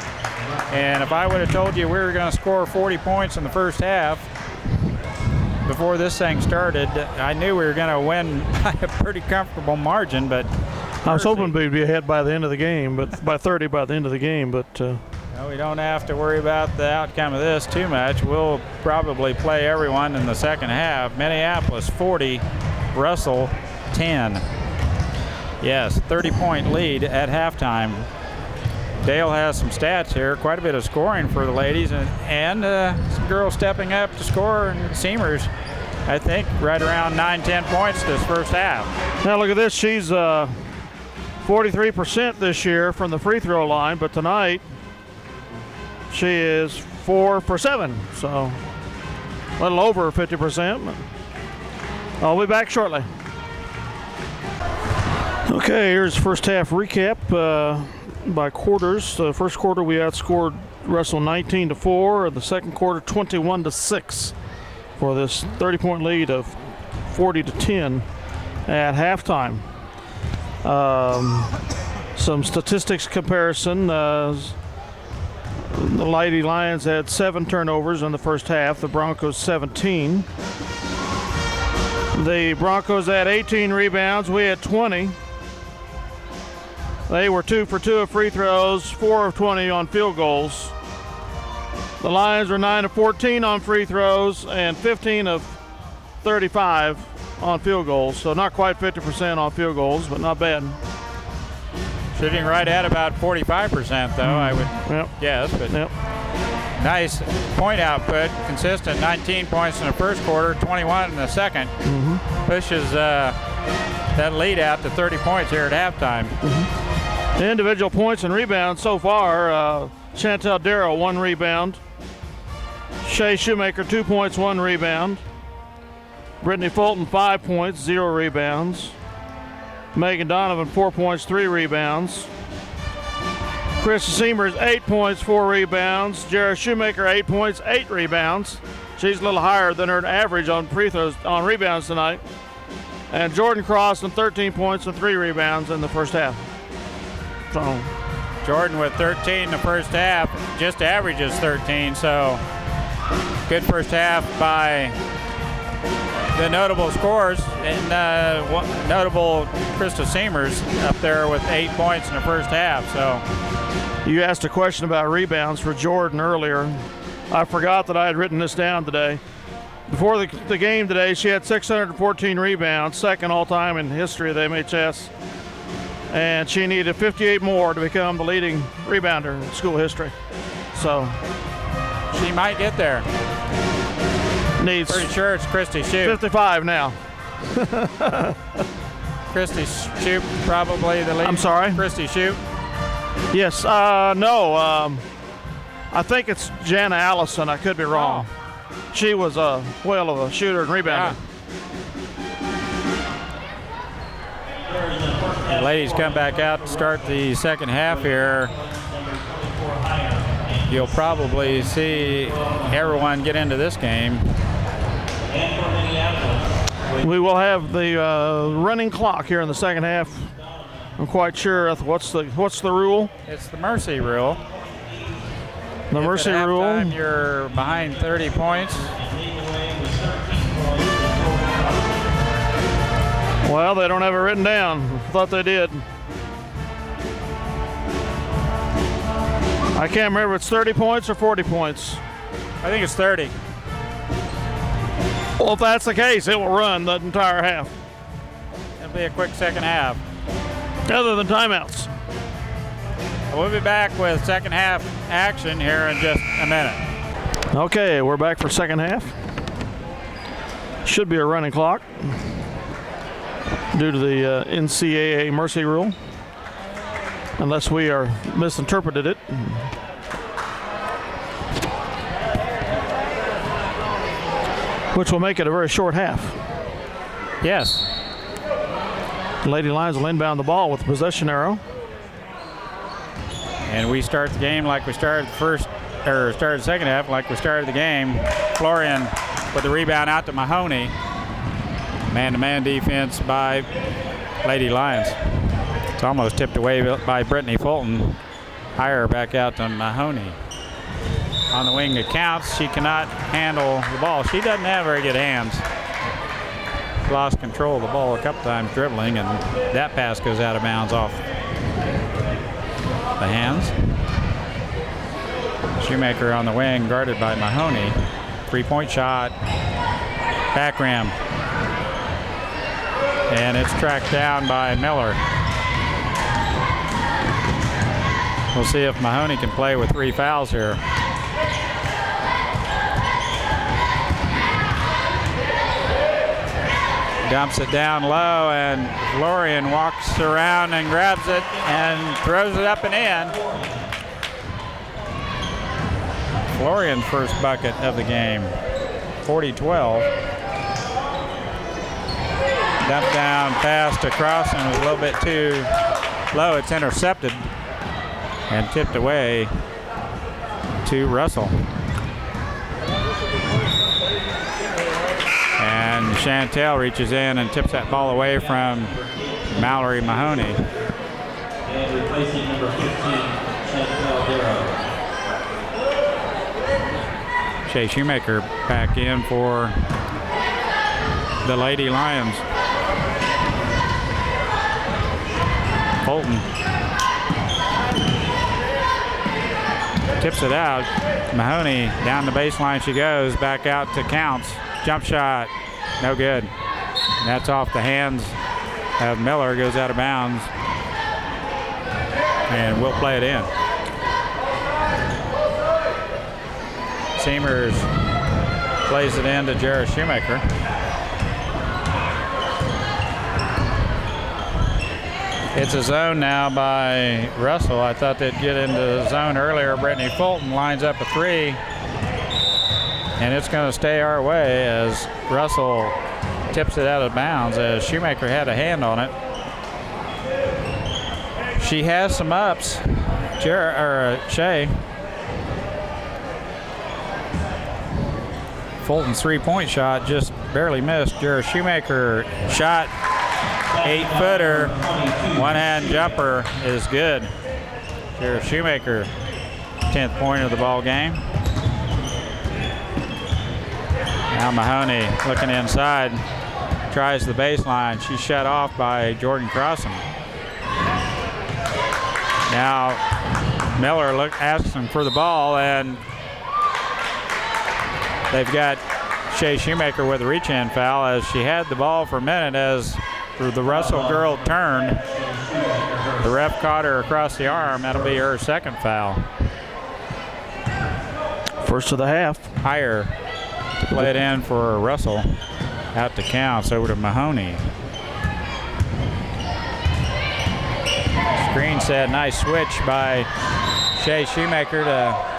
And if I would have told you we were going to score 40 points in the first half before this thing started, I knew we were going to win by a pretty comfortable margin. But I was hoping we'd be ahead by the end of the game, but by 30 by the end of the game. But well, we don't have to worry about the outcome of this too much. We'll probably play everyone in the second half. Minneapolis 40, Russell 10. Yes, 30-point lead at halftime. Dale has some stats here, quite a bit of scoring for the ladies, and some girls stepping up to score, and Seamers, I think, right around 9-10 points this first half. Now look at this. She's 43% this year from the free throw line, but tonight she is 4 for 7, so a little over 50%. I'll be back shortly. Okay, here's first half recap by quarters. The first quarter we outscored Russell 19-4. The second quarter 21-6 for this 30-point lead of 40-10 at halftime. Some statistics comparison. The Lady Lions had 7 turnovers in the first half. The Broncos 17. The Broncos had 18 rebounds. We had 20. They were 2 for 2 of free throws, 4 of 20 on field goals. The Lions were 9 of 14 on free throws and 15 of 35 on field goals. So not quite 50% on field goals, but not bad. Shooting right at about 45%, though, I would guess. But nice point output, consistent. 19 points in the first quarter, 21 in the second. Pushes that lead out to 30 points here at halftime. The individual points and rebounds so far, Chantel Darrow 1 rebound. Shea Shoemaker 2 points, 1 rebound. Brittany Fulton 5 points, 0 rebounds. Megan Donovan 4 points, 3 rebounds. Krista Seamers 8 points, 4 rebounds. Jara Shoemaker 8 points, 8 rebounds. She's a little higher than her average on free throws on rebounds tonight. And Jordan Cross 13 points and 3 rebounds in the first half. So Jordan with 13 in the first half, just averages 13, so good first half by the notable scorers, and notable Krista Seamers up there with 8 points in the first half. So you asked a question about rebounds for Jordan earlier. I forgot that I had written this down today. Before the game today, she had 614 rebounds, second all-time in history of the MHS. And she needed 58 more to become the leading rebounder in school history. So she might get there. Needs. Pretty sure it's Christy Shoup. 55 now. Christy Shoup probably the leading. I'm sorry? Christy Shoup. Yes. No. I think it's Jana Allison. I could be wrong. Oh. She was a whale of a shooter and rebounder. The ladies come back out to start the second half here. You'll probably see everyone get into this game. We will have the running clock here in the second half. I'm quite sure. What's the rule? It's the mercy rule. The mercy rule. If you're behind 30 points. Well, they don't have it written down. Thought they did. I can't remember if it's 30 points or 40 points. I think it's 30. Well, if that's the case, it will run the entire half, It'll be a quick second half. other than timeouts. We'll be back with second half action here in just a minute. Okay, we're back for second half. Should be a running clock due to the NCAA mercy rule, unless we are misinterpreted it. Which will make it a very short half. Yes. Lady Lions will inbound the ball with the possession arrow. And we start the game like we started started the second half like we started the game. Florian with the rebound out to Mahoney. Man-to-man defense by Lady Lions. It's almost tipped away by Brittany Fulton. Higher back out to Mahoney. On the wing accounts, she cannot handle the ball. She doesn't have very good hands. Lost control of the ball a couple times dribbling, and that pass goes out of bounds off the hands. Shoemaker on the wing, guarded by Mahoney. 3-point shot, back rim. And it's tracked down by Miller. We'll see if Mahoney can play with 3 fouls here. Dumps it down low, and Florian walks around and grabs it and throws it up and in. Florian's first bucket of the game, 40-12. Dump down pass to Crossan was a little bit too low. It's intercepted and tipped away to Russell. And Chantel reaches in and tips that ball away from Mallory Mahoney. And replacing number 15, Chantel Darrow. Shay Shoemaker back in for the Lady Lions. Fulton tips it out. Mahoney down the baseline she goes, back out to Counts. Jump shot, no good. And that's off the hands of Miller, goes out of bounds. And we'll play it in. Seamers plays it in to Jarrett Shoemaker. It's a zone now by Russell. I thought they'd get into the zone earlier. Brittany Fulton lines up a 3. And it's going to stay our way as Russell tips it out of bounds as Shoemaker had a hand on it. She has some ups, Shay. Fulton's 3-point shot just barely missed. Jared Shoemaker shot, 8-footer, one-hand jumper is good. Jared Shoemaker, 10th point of the ball game. Now Mahoney looking inside, tries the baseline. She's shut off by Jordan Crossan. Now Miller asks him for the ball, and they've got Shay Shoemaker with a reach-in foul as she had the ball for a minute as the Russell girl turned. The ref caught her across the arm. That'll be her second foul. First of the half. Higher to play it in for Russell. Out to Counts, over to Mahoney. Screen set, nice switch by Shay Shoemaker to...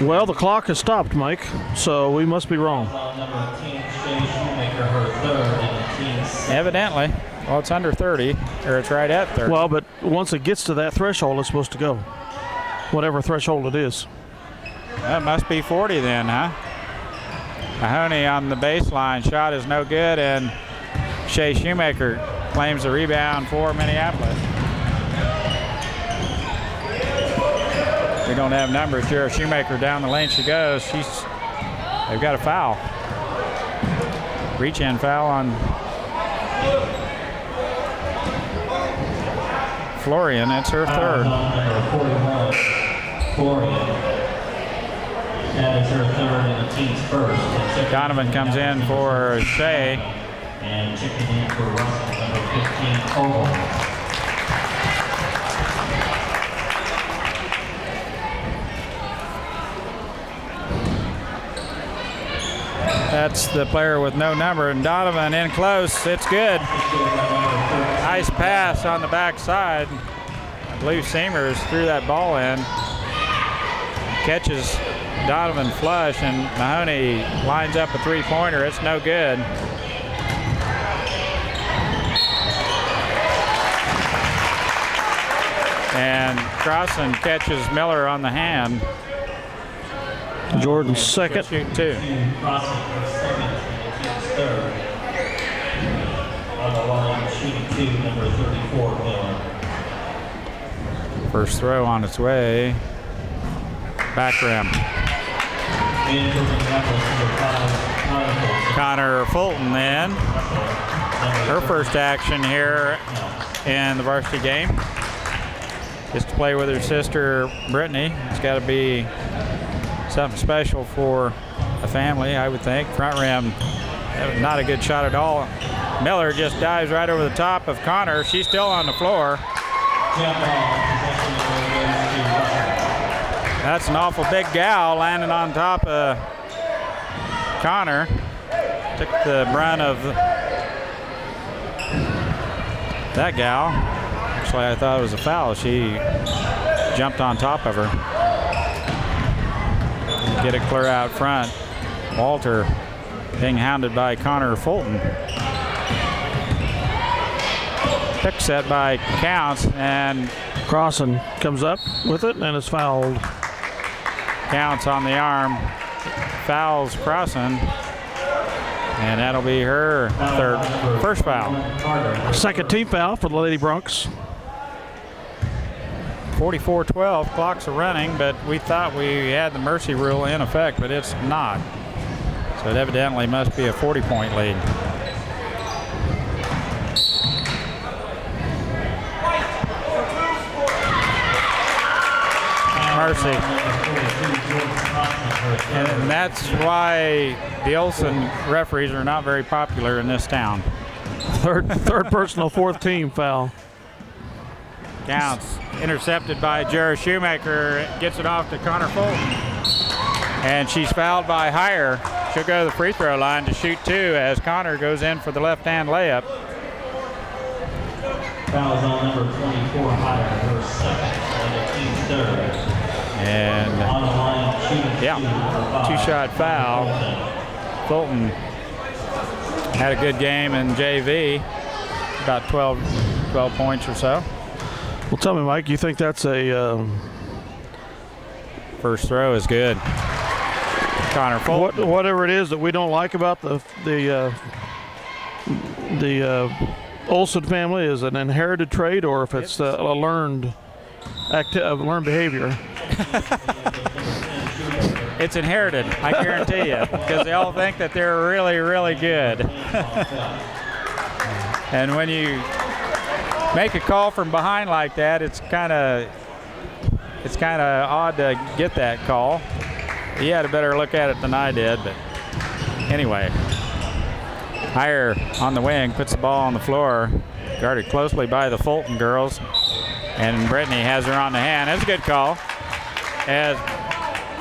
Well, the clock has stopped, Mike, so we must be wrong. Number 10, Shay Shoemaker, her third in the team's. Evidently. Well, it's under 30, or it's right at 30. Well, but once it gets to that threshold, it's supposed to go. Whatever threshold it is. That must be 40 then, huh? Mahoney on the baseline. Shot is no good, and Shay Shoemaker claims the rebound for Minneapolis. We don't have numbers. Jared Shoemaker down the lane she goes. They've got a foul. Reach-in foul on Florian. That's her third. Florian. That is her third and the team's first. Donovan comes in for Shea. And checking in for Russell, number 15, Oval. That's the player with no number, and Donovan in close. It's good. Nice pass on the backside. I believe Seamers threw that ball in. Catches Donovan flush, and Mahoney lines up a three-pointer. It's no good. And Crossan catches Miller on the hand. Jordan's second. Shoot two. Crossan for second and the team's third. On the line, shooting two, number 34, Miller. First throw on its way. Back rim. And for Minneapolis, number 5, Connor Fulton then. Her first action here in the varsity game. Just to play with her sister Brittany. It's got to be something special for a family, I would think. Front rim, not a good shot at all. Miller just dives right over the top of Connor. She's still on the floor. That's an awful big gal landing on top of Connor. Took the brunt of that gal. Actually, I thought it was a foul. She jumped on top of her. Get it clear out front. Walter being hounded by Connor Fulton. Pick set by Counts, and Crossan comes up with it and is fouled. Counts on the arm, fouls Crossan, and that'll be her first foul. Second team foul for the Lady Broncs. 44-12, clocks are running, but we thought we had the mercy rule in effect, but it's not. So it evidently must be a 40-point lead. Mercy. And that's why the Olsen referees are not very popular in this town. Third personal, fourth team foul. Counts. Intercepted by Jared Shoemaker. Gets it off to Connor Fulton. And she's fouled by Heyer. She'll go to the free throw line to shoot two as Connor goes in for the left-hand layup. Foul is on number 24, Heyer, her second, and the team's third. And on the line, shooting yeah, two-shot foul. Fulton had a good game in JV, about 12 points or so. Well, tell me, Mike, you think that's a first throw is good. Connor Fulton. Whatever it is that we don't like about the Olsen family, is an inherited trait, or if it's a learned behavior. It's inherited, I guarantee you, because they all think that they're really, really good. And when you make a call from behind like that, it's kind of odd to get that call. He had a better look at it than I did, but anyway. Heyer on the wing, puts the ball on the floor, guarded closely by the Fulton girls, and Brittany has her on the hand. That's a good call. As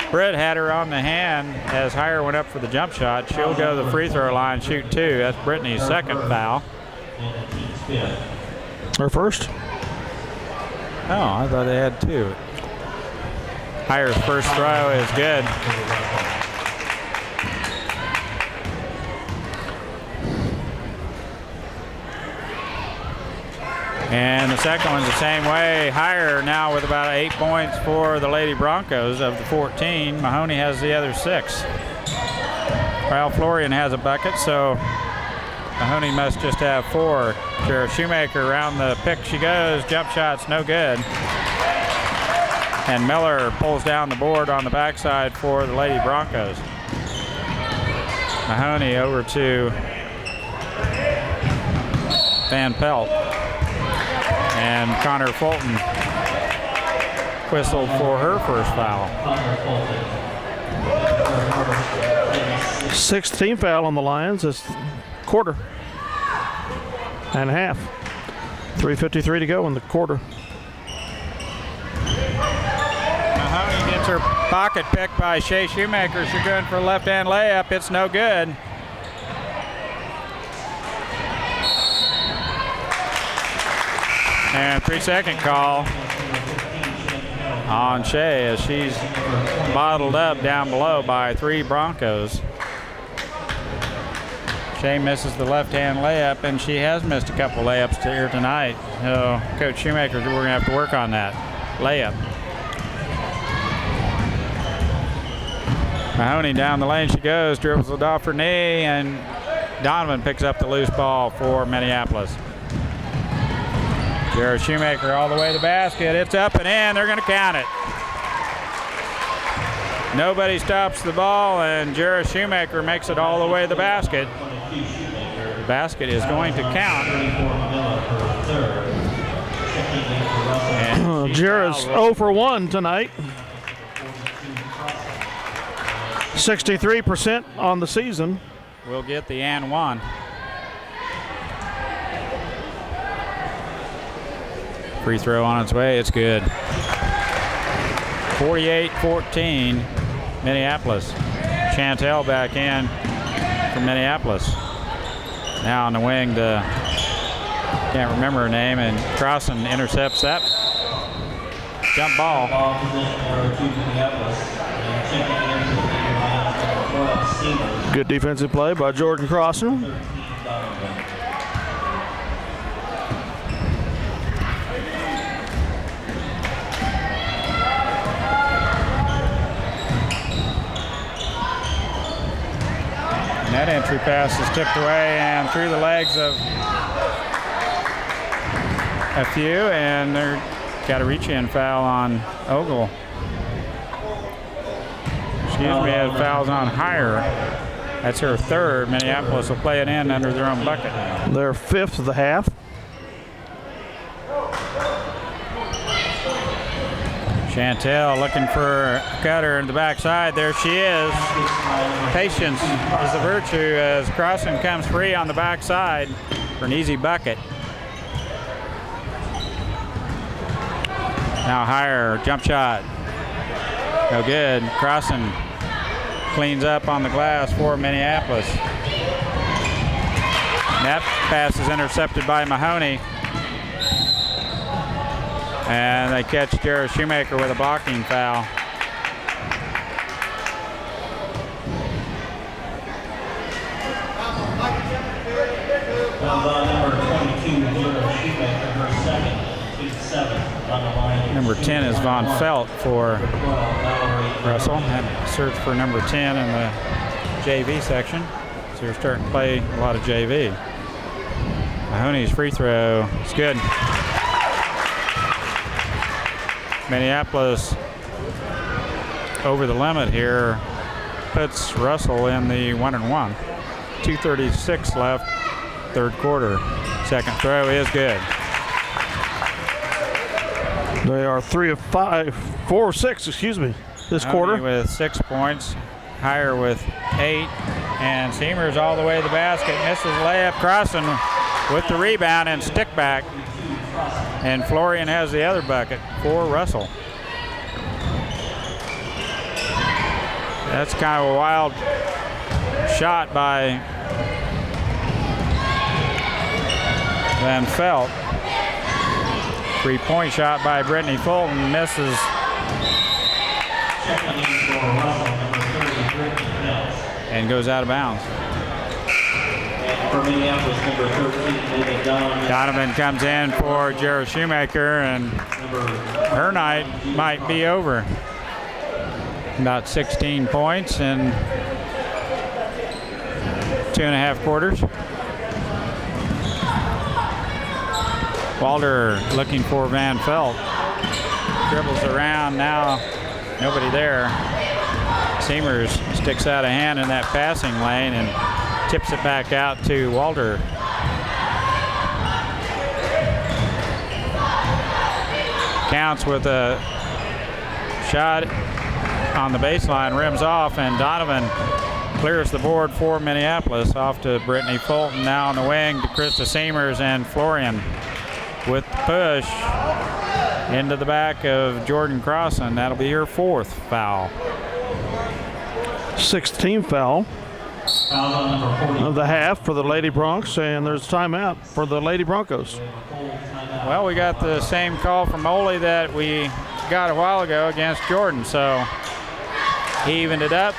Britt had her on the hand as Heyer went up for the jump shot. She'll go to the free throw line, shoot two. That's Brittany's second foul. Her first? Oh, I thought they had two. Heyer's first throw is good. And the second one's the same way. Heyer now with about 8 points for the Lady Broncos of the 14. Mahoney has the other 6. Well, Florian has a bucket, so Mahoney must just have 4. Jared Shoemaker around the pick she goes. Jump shot's no good. And Miller pulls down the board on the backside for the Lady Broncos. Mahoney over to Van Pelt. And Connor Fulton whistled for her first foul. 6th team foul on the Lions this quarter and a half. 3:53 to go in the quarter. Mahoney gets her pocket picked by Shea Shoemaker. She's going for a left-hand layup. It's no good. And 3-second call on Shea as she's bottled up down below by 3 Broncos. Shea misses the left-hand layup, and she has missed a couple layups here tonight. So Coach Shoemaker, we're going to have to work on that layup. Mahoney down the lane she goes, dribbles it off her knee, and Donovan picks up the loose ball for Minneapolis. Jared Shoemaker all the way to the basket. It's up and in. They're going to count it. Nobody stops the ball, and Jared Shoemaker makes it all the way to the basket. The basket is going to count. Jared's 0 for 1 tonight. 63% on the season. We'll get the and one. Free throw on its way. It's good. 48-14, Minneapolis. Chantel back in for Minneapolis. Now on the wing to, can't remember her name, and Crossan intercepts that jump ball. Good defensive play by Jordan Crossan. And that entry pass is tipped away and through the legs of a few, and they're got a reach-in foul on Ogle. Excuse me, has fouls on Higher. That's her third. Minneapolis will play it in under their own bucket. Their 5th of the half. Chantel looking for a cutter in the backside. There she is. Patience is a virtue as Crossan comes free on the backside for an easy bucket. Now Higher, jump shot. No good. Crossan cleans up on the glass for Minneapolis. That pass is intercepted by Mahoney. And they catch Jared Shoemaker with a blocking foul. Number 10 is Von Felt for Russell. And search for number 10 in the JV section. So we're starting to play a lot of JV. Mahoney's free throw is good. Minneapolis over the limit here puts Russell in the 1-1. 2:36 left, third quarter. Second throw is good. They are 4 of 6, excuse me, this quarter. With 6 points, Higher with 8, and Seamers all the way to the basket. Misses layup. Crossan with the rebound and stick back. And Florian has the other bucket for Russell. That's kind of a wild shot by Van Felt. 3-point shot by Brittany Fulton. Misses. And goes out of bounds. For Minneapolis, number 13, Donovan comes in for Jared Shoemaker, and her night might be over. About 16 points in 2.5 quarters. Walter looking for Van Felt. Dribbles around now. Nobody there. Seamers sticks out a hand in that passing lane and tips it back out to Walter. Counts with a Shot on the baseline, rims off, and Donovan clears the board for Minneapolis. Off to Brittany Fulton, now on the wing to Krista Seamers, and Florian with the push into the back of Jordan Crossan. That'll be her 4th foul. 16th foul of the half for the Lady Broncs, and there's timeout for the Lady Broncos. Well, we got the same call from Ole that we got a while ago against Jordan, so he evened it up.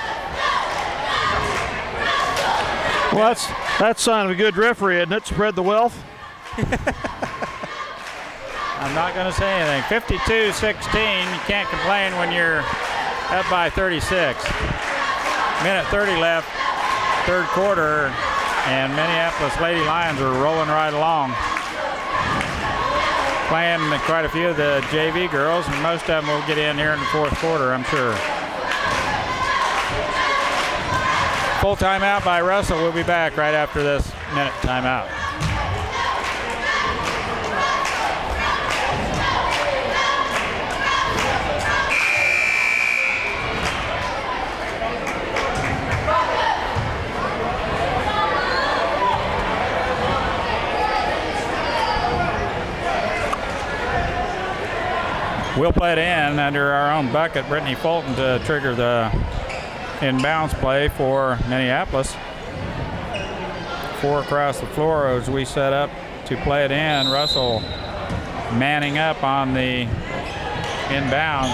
Well, that's sign of a good referee, isn't it? Spread the wealth. I'm not going to say anything. 52-16. You can't complain when you're up by 36. Minute 30 left, 3rd quarter, and Minneapolis Lady Lions are rolling right along. Playing quite a few of the JV girls, and most of them will get in here in the 4th quarter, I'm sure. Full timeout by Russell. We'll be back right after this minute timeout. We'll play it in under our own bucket, Brittany Fulton, to trigger the inbounds play for Minneapolis. 4 across the floor as we set up to play it in. Russell manning up on the inbound.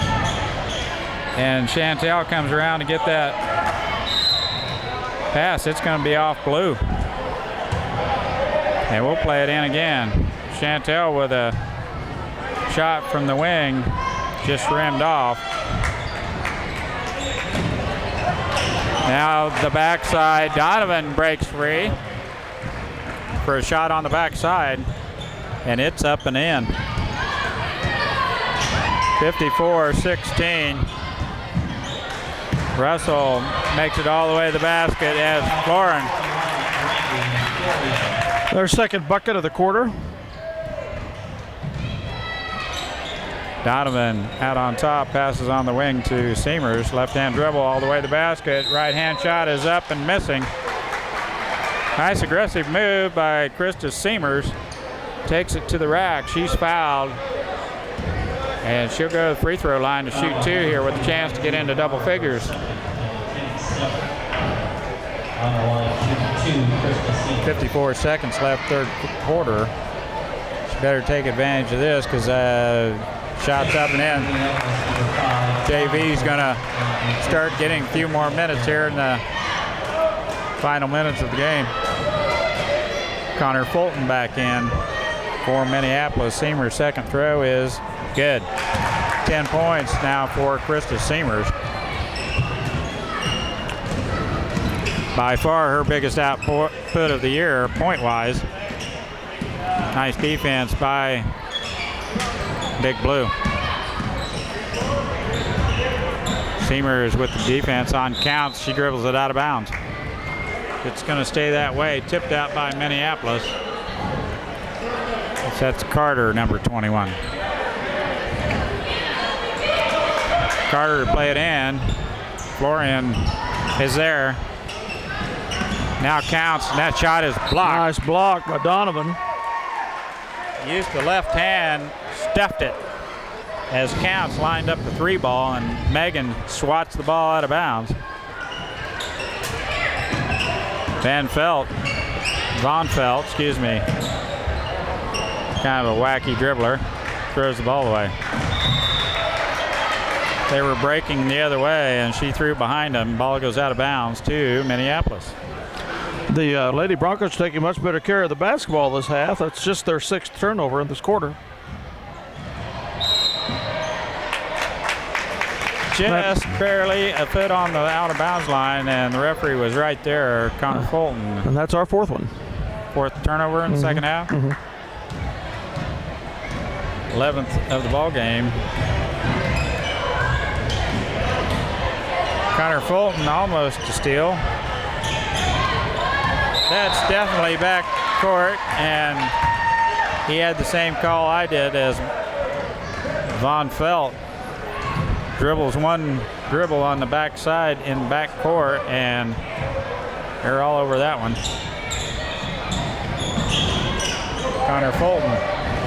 And Chantel comes around to get that pass. It's going to be off Blue. And we'll play it in again. Chantel with a shot from the wing, just rimmed off. Now the backside, Donovan breaks free for a shot on the backside, and it's up and in. 54-16. Russell makes it all the way to the basket as Florin. Their 2nd bucket of the quarter. Donovan out on top, passes on the wing to Seamers. Left-hand dribble all the way to the basket. Right-hand shot is up and missing. Nice aggressive move by Krista Seamers. Takes it to the rack. She's fouled. And she'll go to the free throw line to shoot 2 here with a chance to get into double figures. 54 seconds left, 3rd quarter. She better take advantage of this because shots up and in. JV's going to start getting a few more minutes here in the final minutes of the game. Connor Fulton back in for Minneapolis. Seamers' 2nd throw is good. 10 points now for Krista Seamers. By far her biggest output of the year, point-wise. Nice defense by Big Blue. Seamers with the defense on counts. She dribbles it out of bounds. It's going to stay that way. Tipped out by Minneapolis. That's Carter, number 21. Carter to play it in. Florian is there. Now counts, and that shot is blocked. Nice block by Donovan. Used the left hand, stuffed it as Counts lined up the 3 ball, and Megan swats the ball out of bounds. Von Felt, excuse me. Kind of a wacky dribbler. Throws the ball away. They were breaking the other way, and she threw behind them. Ball goes out of bounds to Minneapolis. The Lady Broncos taking much better care of the basketball this half. That's just their 6th turnover in this quarter. Just barely a foot on the out-of-bounds line, and the referee was right there, Connor Fulton. And that's our 4th one. 4th turnover in the second half. 11th of the ball game. Connor Fulton almost a steal. That's definitely back court, and he had the same call I did as Von Felt. dribbles one dribble on the backside in backcourt, and they're all over that one. Connor Fulton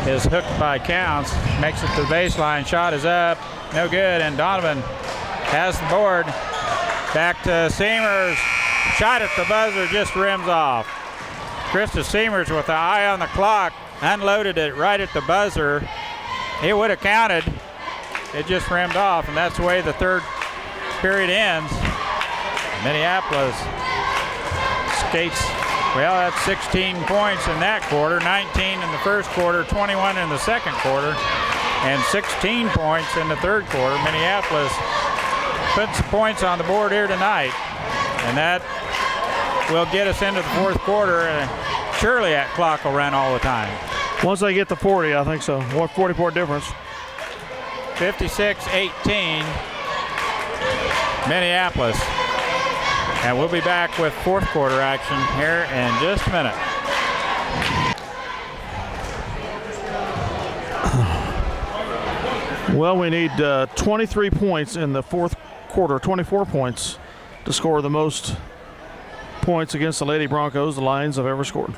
is hooked by Counts, makes it to the baseline, shot is up, no good, and Donovan has the board. Back to Seamers, shot at the buzzer, just rims off. Krista Seamers with the eye on the clock, unloaded it right at the buzzer. It would have counted. It just rimmed off, and that's the way the third period ends. Minneapolis skates, well, that's 16 points in that quarter, 19 in the first quarter, 21 in the second quarter, and 16 points in the third quarter. Minneapolis puts points on the board here tonight, and that will get us into the fourth quarter. Surely that clock will run all the time. Once they get to 40, I think so. 40-point difference. 56-18, Minneapolis. And we'll be back with fourth quarter action here in just a minute. Well, we need 23 points in the fourth quarter, 24 points to score the most points against the Lady Broncos the Lions have ever scored.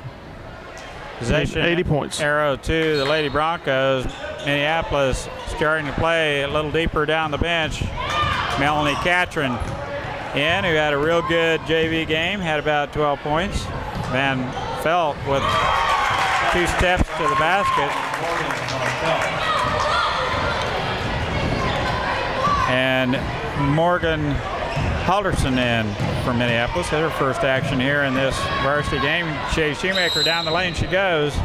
Possession 80 points. Arrow to the Lady Broncos. Minneapolis starting to play a little deeper down the bench. Melanie Catron in, who had a real good JV game, had about 12 points. Van Felt with 2 steps to the basket. And Morgan Halderson in for Minneapolis. Had her first action here in this varsity game. Shea Shoemaker down the lane she goes.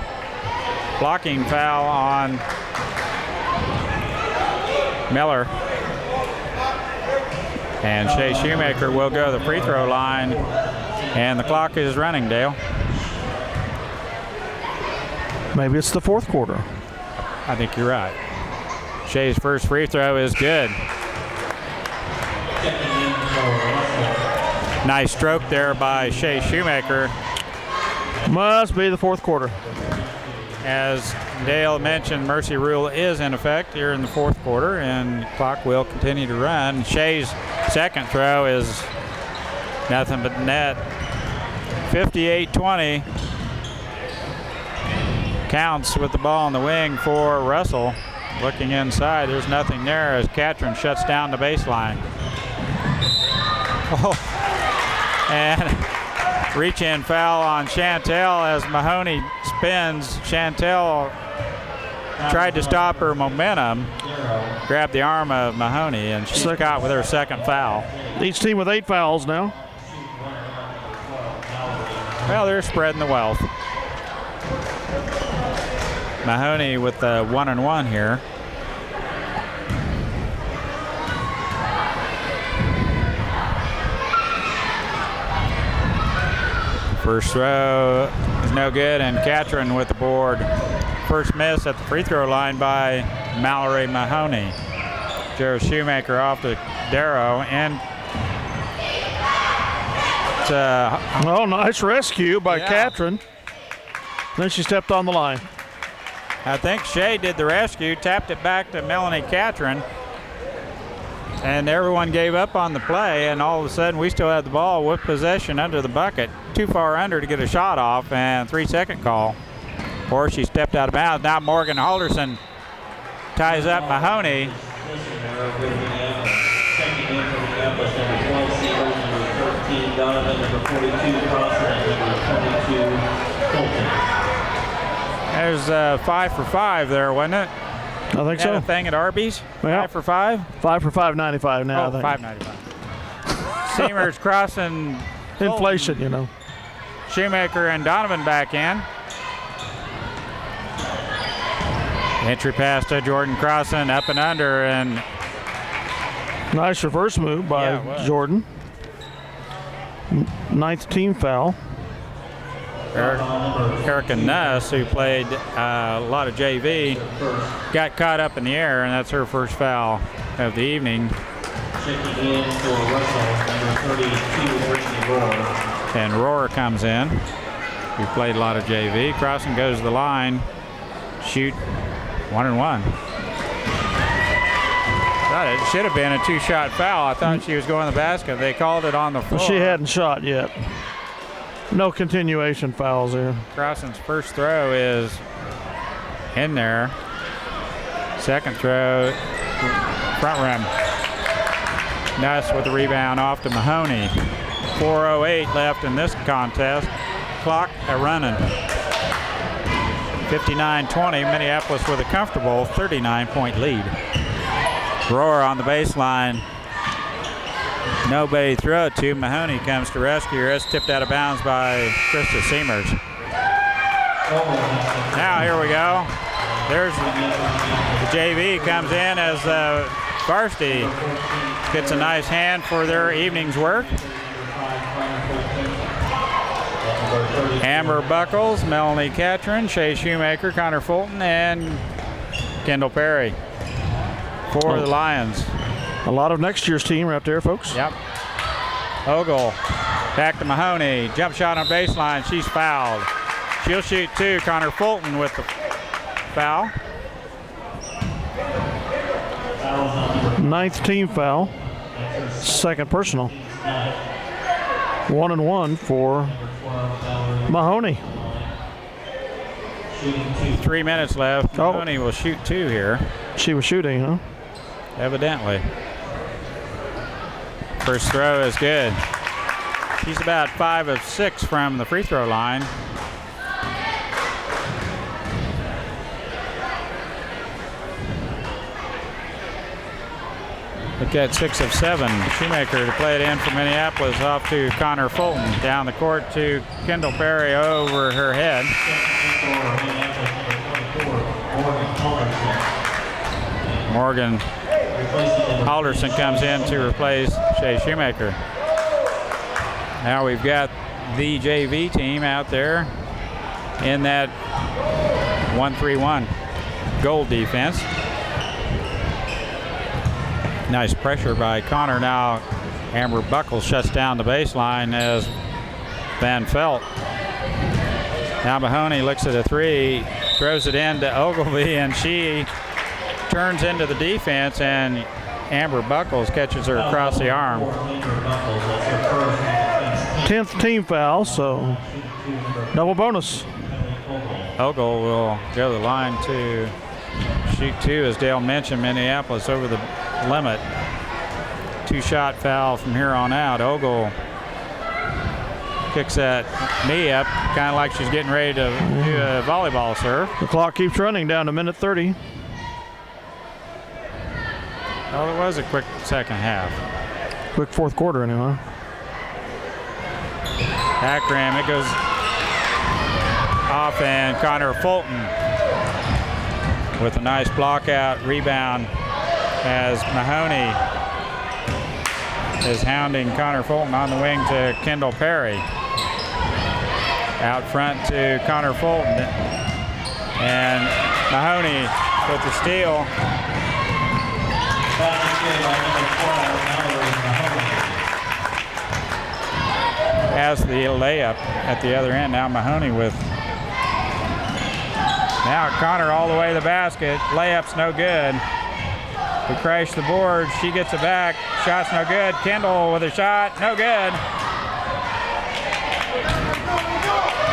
Blocking foul on Miller. And Shea Shoemaker will go to the free throw line. And the clock is running, Dale. Maybe it's the fourth quarter. I think you're right. Shea's first free throw is good. Nice stroke there by Shea Shoemaker. Must be the fourth quarter. As Dale mentioned, mercy rule is in effect here in the fourth quarter, and the clock will continue to run. Shea's second throw is nothing but net. 58-20. Counts with the ball on the wing for Russell. Looking inside, there's nothing there as Catron shuts down the baseline. Oh. And reach-in foul on Chantel as Mahoney spins. Chantel tried to stop her momentum, grabbed the arm of Mahoney, and she's caught with her second foul. Each team with 8 fouls now. Well, they're spreading the wealth. Mahoney with the 1-and-1 here. First throw is no good, and Catron with the board. First miss at the free throw line by Mallory Mahoney. Joe Shoemaker off to Darrow, and well, nice rescue by Catron. Then she stepped on the line. I think Shea did the rescue, tapped it back to Melanie Catron, and everyone gave up on the play, and all of a sudden we still had the ball with possession under the bucket. Too far under to get a shot off, and 3-second call. Or she stepped out of bounds. Now Morgan Halderson ties up Mahoney. There's 5 for 5 there, wasn't it? I think so. A thing at Arby's? Yeah. 5 for 5? 5 for 5.95 now. Oh, $5.95. Seamers crossing. Inflation, you know. Shoemaker and Donovan back in. Entry pass to Jordan Crossan, up and under, and nice reverse move by Jordan. 9th team foul. Erica Nuss, who played a lot of JV, got caught up in the air, and that's her first foul of the evening. Checking in for Russell, number 32, Brittany Rohr. And Rohr comes in, who played a lot of JV. Crossan goes to the line, shoot 1-and-1. Thought it should have been a 2-shot foul. I thought she was going to the basket. They called it on the floor. She hadn't shot yet. No continuation fouls here. Crossan's first throw is in there. Second throw, front rim. Nuss with the rebound off to Mahoney. 4:08 left in this contest. Clock running. 59-20, Minneapolis with a comfortable 39-point lead. Roar on the baseline. Nobody to throw it to. Mahoney comes to rescue her. It's tipped out of bounds by Krista Seamers. Now here we go. There's the JV comes in as varsity gets a nice hand for their evening's work. Amber Buckles, Melanie Catron, Shay Shoemaker, Connor Fulton, and Kendall Perry for the Lions. A lot of next year's team right there, folks. Yep. Ogle back to Mahoney. Jump shot on baseline. She's fouled. She'll shoot 2. Connor Fulton with the foul. 9th team foul. 2nd personal. 1-1 for Mahoney. 3 minutes left. Mahoney will shoot 2 here. She was shooting, huh? Evidently. First throw is good. She's about 5 of 6 from the free throw line. Look at 6 of 7. Shoemaker to play it in for Minneapolis off to Connor Fulton. Down the court to Kendall Perry over her head. Morgan Alderson comes in to replace Shay Shoemaker. Now we've got the JV team out there in that 1-3-1 goal defense. Nice pressure by Connor. Now Amber Buckles shuts down the baseline as Van Felt. Now Mahoney looks at a 3, throws it into Ogilvie, and she turns into the defense, and Amber Buckles catches her across the arm. 10th team foul, so double bonus. Ogle will go to the line to shoot 2, as Dale mentioned. Minneapolis over the limit. 2-shot foul from here on out. Ogle kicks that knee up, kind of like she's getting ready to do a volleyball serve. The clock keeps running down to minute 30. Well, it was a quick second half. Quick fourth quarter anyway. Back rim, it goes off, and Connor Fulton with a nice block out rebound as Mahoney is hounding Connor Fulton on the wing to Kendall Perry. Out front to Connor Fulton, and Mahoney with the steal. Has the layup at the other end. Now Mahoney with. Now Connor all the way to the basket. Layup's no good. We crash the board. She gets it back. Shot's no good. Kendall with a shot. No good.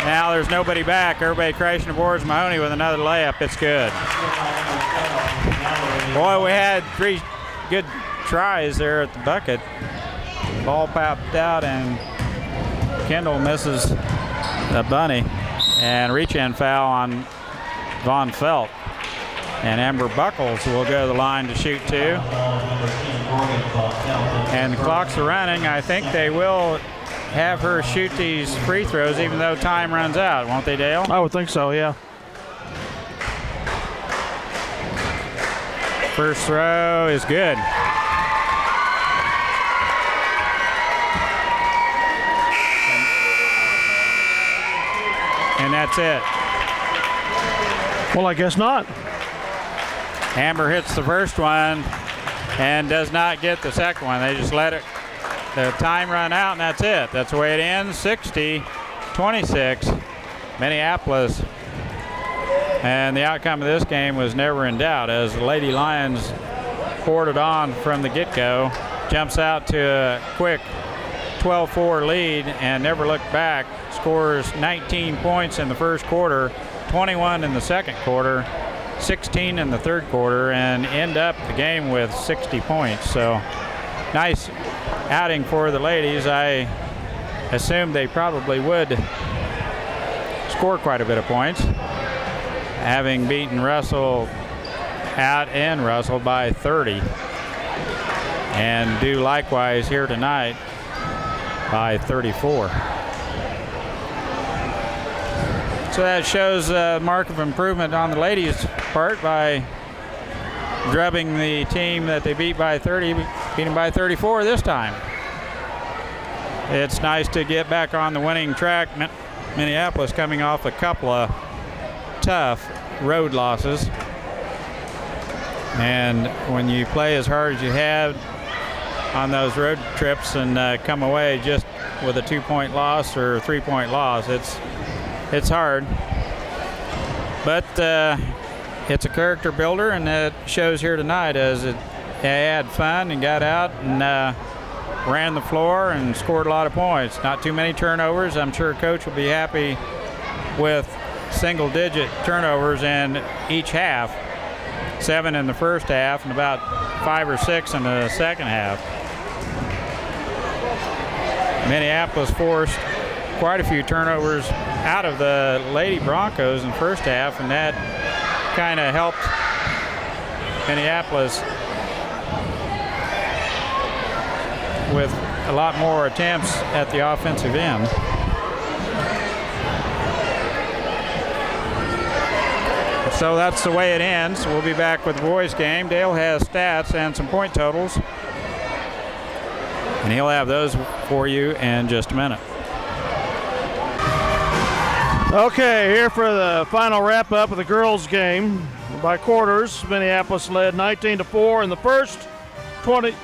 Now there's nobody back. Everybody crashing the boards. Mahoney with another layup. It's good. Boy, we had 3 good tries there at the bucket. Ball popped out, and Kendall misses the bunny. And reach-in foul on Von Felt. And Amber Buckles will go to the line to shoot 2. And the clocks are running. I think they will have her shoot these free throws even though time runs out, won't they, Dale? I would think so, yeah. First throw is good. And that's it. Well, I guess not. Amber hits the first one and does not get the second one. They just let it, the time run out, and that's it. That's the way it ends. 60-26, Minneapolis. And the outcome of this game was never in doubt, as the Lady Lions poured it on from the get-go, jumps out to a quick 12-4 lead and never looked back, scores 19 points in the first quarter, 21 in the second quarter, 16 in the third quarter, and end up the game with 60 points. So nice outing for the ladies. I assumed they probably would score quite a bit of points, having beaten Russell out and Russell by 30, and do likewise here tonight by 34. So that shows a mark of improvement on the ladies' part by drubbing the team that they beat by 30, beating by 34 this time. It's nice to get back on the winning track. Minneapolis coming off a couple of tough road losses. And when you play as hard as you have on those road trips and come away just with a 2-point loss or a 3-point loss, it's hard. But it's a character builder, and it shows here tonight as they had fun and got out and ran the floor and scored a lot of points. Not too many turnovers. I'm sure Coach will be happy with single-digit turnovers in each half. 7 in the first half and about 5 or 6 in the second half. Minneapolis forced quite a few turnovers out of the Lady Broncos in the first half, and that kind of helped Minneapolis with a lot more attempts at the offensive end. So that's the way it ends. We'll be back with the boys' game. Dale has stats and some point totals, and he'll have those for you in just a minute. Okay, here for the final wrap-up of the girls' game. By quarters, Minneapolis led 19-4 in the first, 40-10,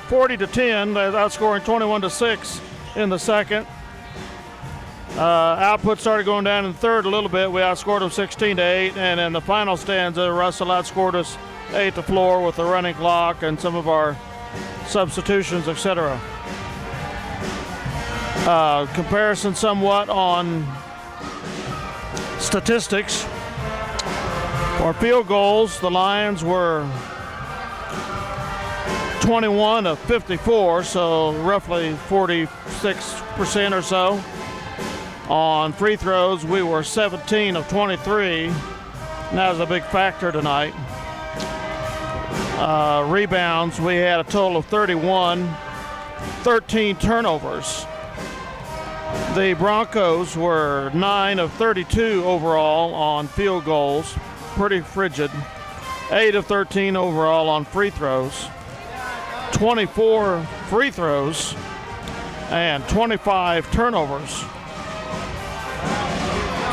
outscoring 21-6 in the second. Output started going down in the third a little bit. We outscored them 16-8, and in the final stanza, Russell outscored us 8-4 with the running clock and some of our substitutions, etc. Comparison somewhat on statistics. For field goals, the Lions were 21 of 54, so roughly 46% or so. On free throws, we were 17 of 23, and that was a big factor tonight. Rebounds, we had a total of 31, 13 turnovers. The Broncos were 9 of 32 overall on field goals, pretty frigid. 8 of 13 overall on free throws, 24 free throws, and 25 turnovers.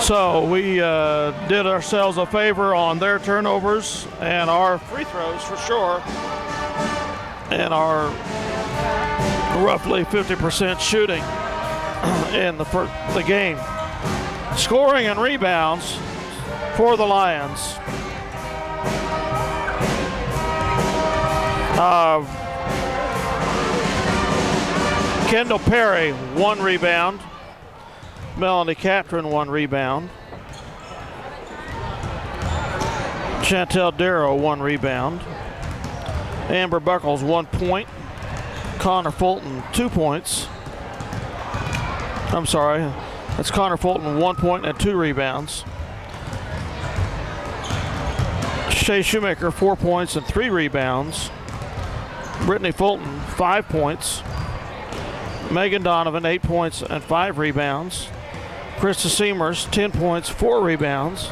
So we did ourselves a favor on their turnovers and our free throws for sure, and our roughly 50% shooting in the game. Scoring and rebounds for the Lions. Kendall Perry, 1 rebound. Melanie Catron, 1 rebound. Chantel Darrow, 1 rebound. Amber Buckles, 1 point. Connor Fulton, 2 points. I'm sorry, that's Connor Fulton, 1 point and 2 rebounds. Shay Shoemaker, 4 points and 3 rebounds. Brittany Fulton, 5 points. Megan Donovan, 8 points and 5 rebounds. Krista Seamers, 10 points, 4 rebounds.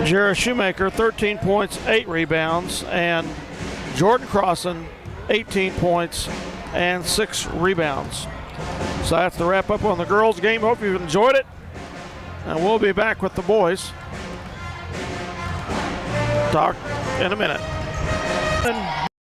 Jara Shoemaker, 13 points, 8 rebounds. And Jordan Crossan, 18 points and 6 rebounds. So that's the wrap up on the girls' game. Hope you've enjoyed it. And we'll be back with the boys. Talk in a minute.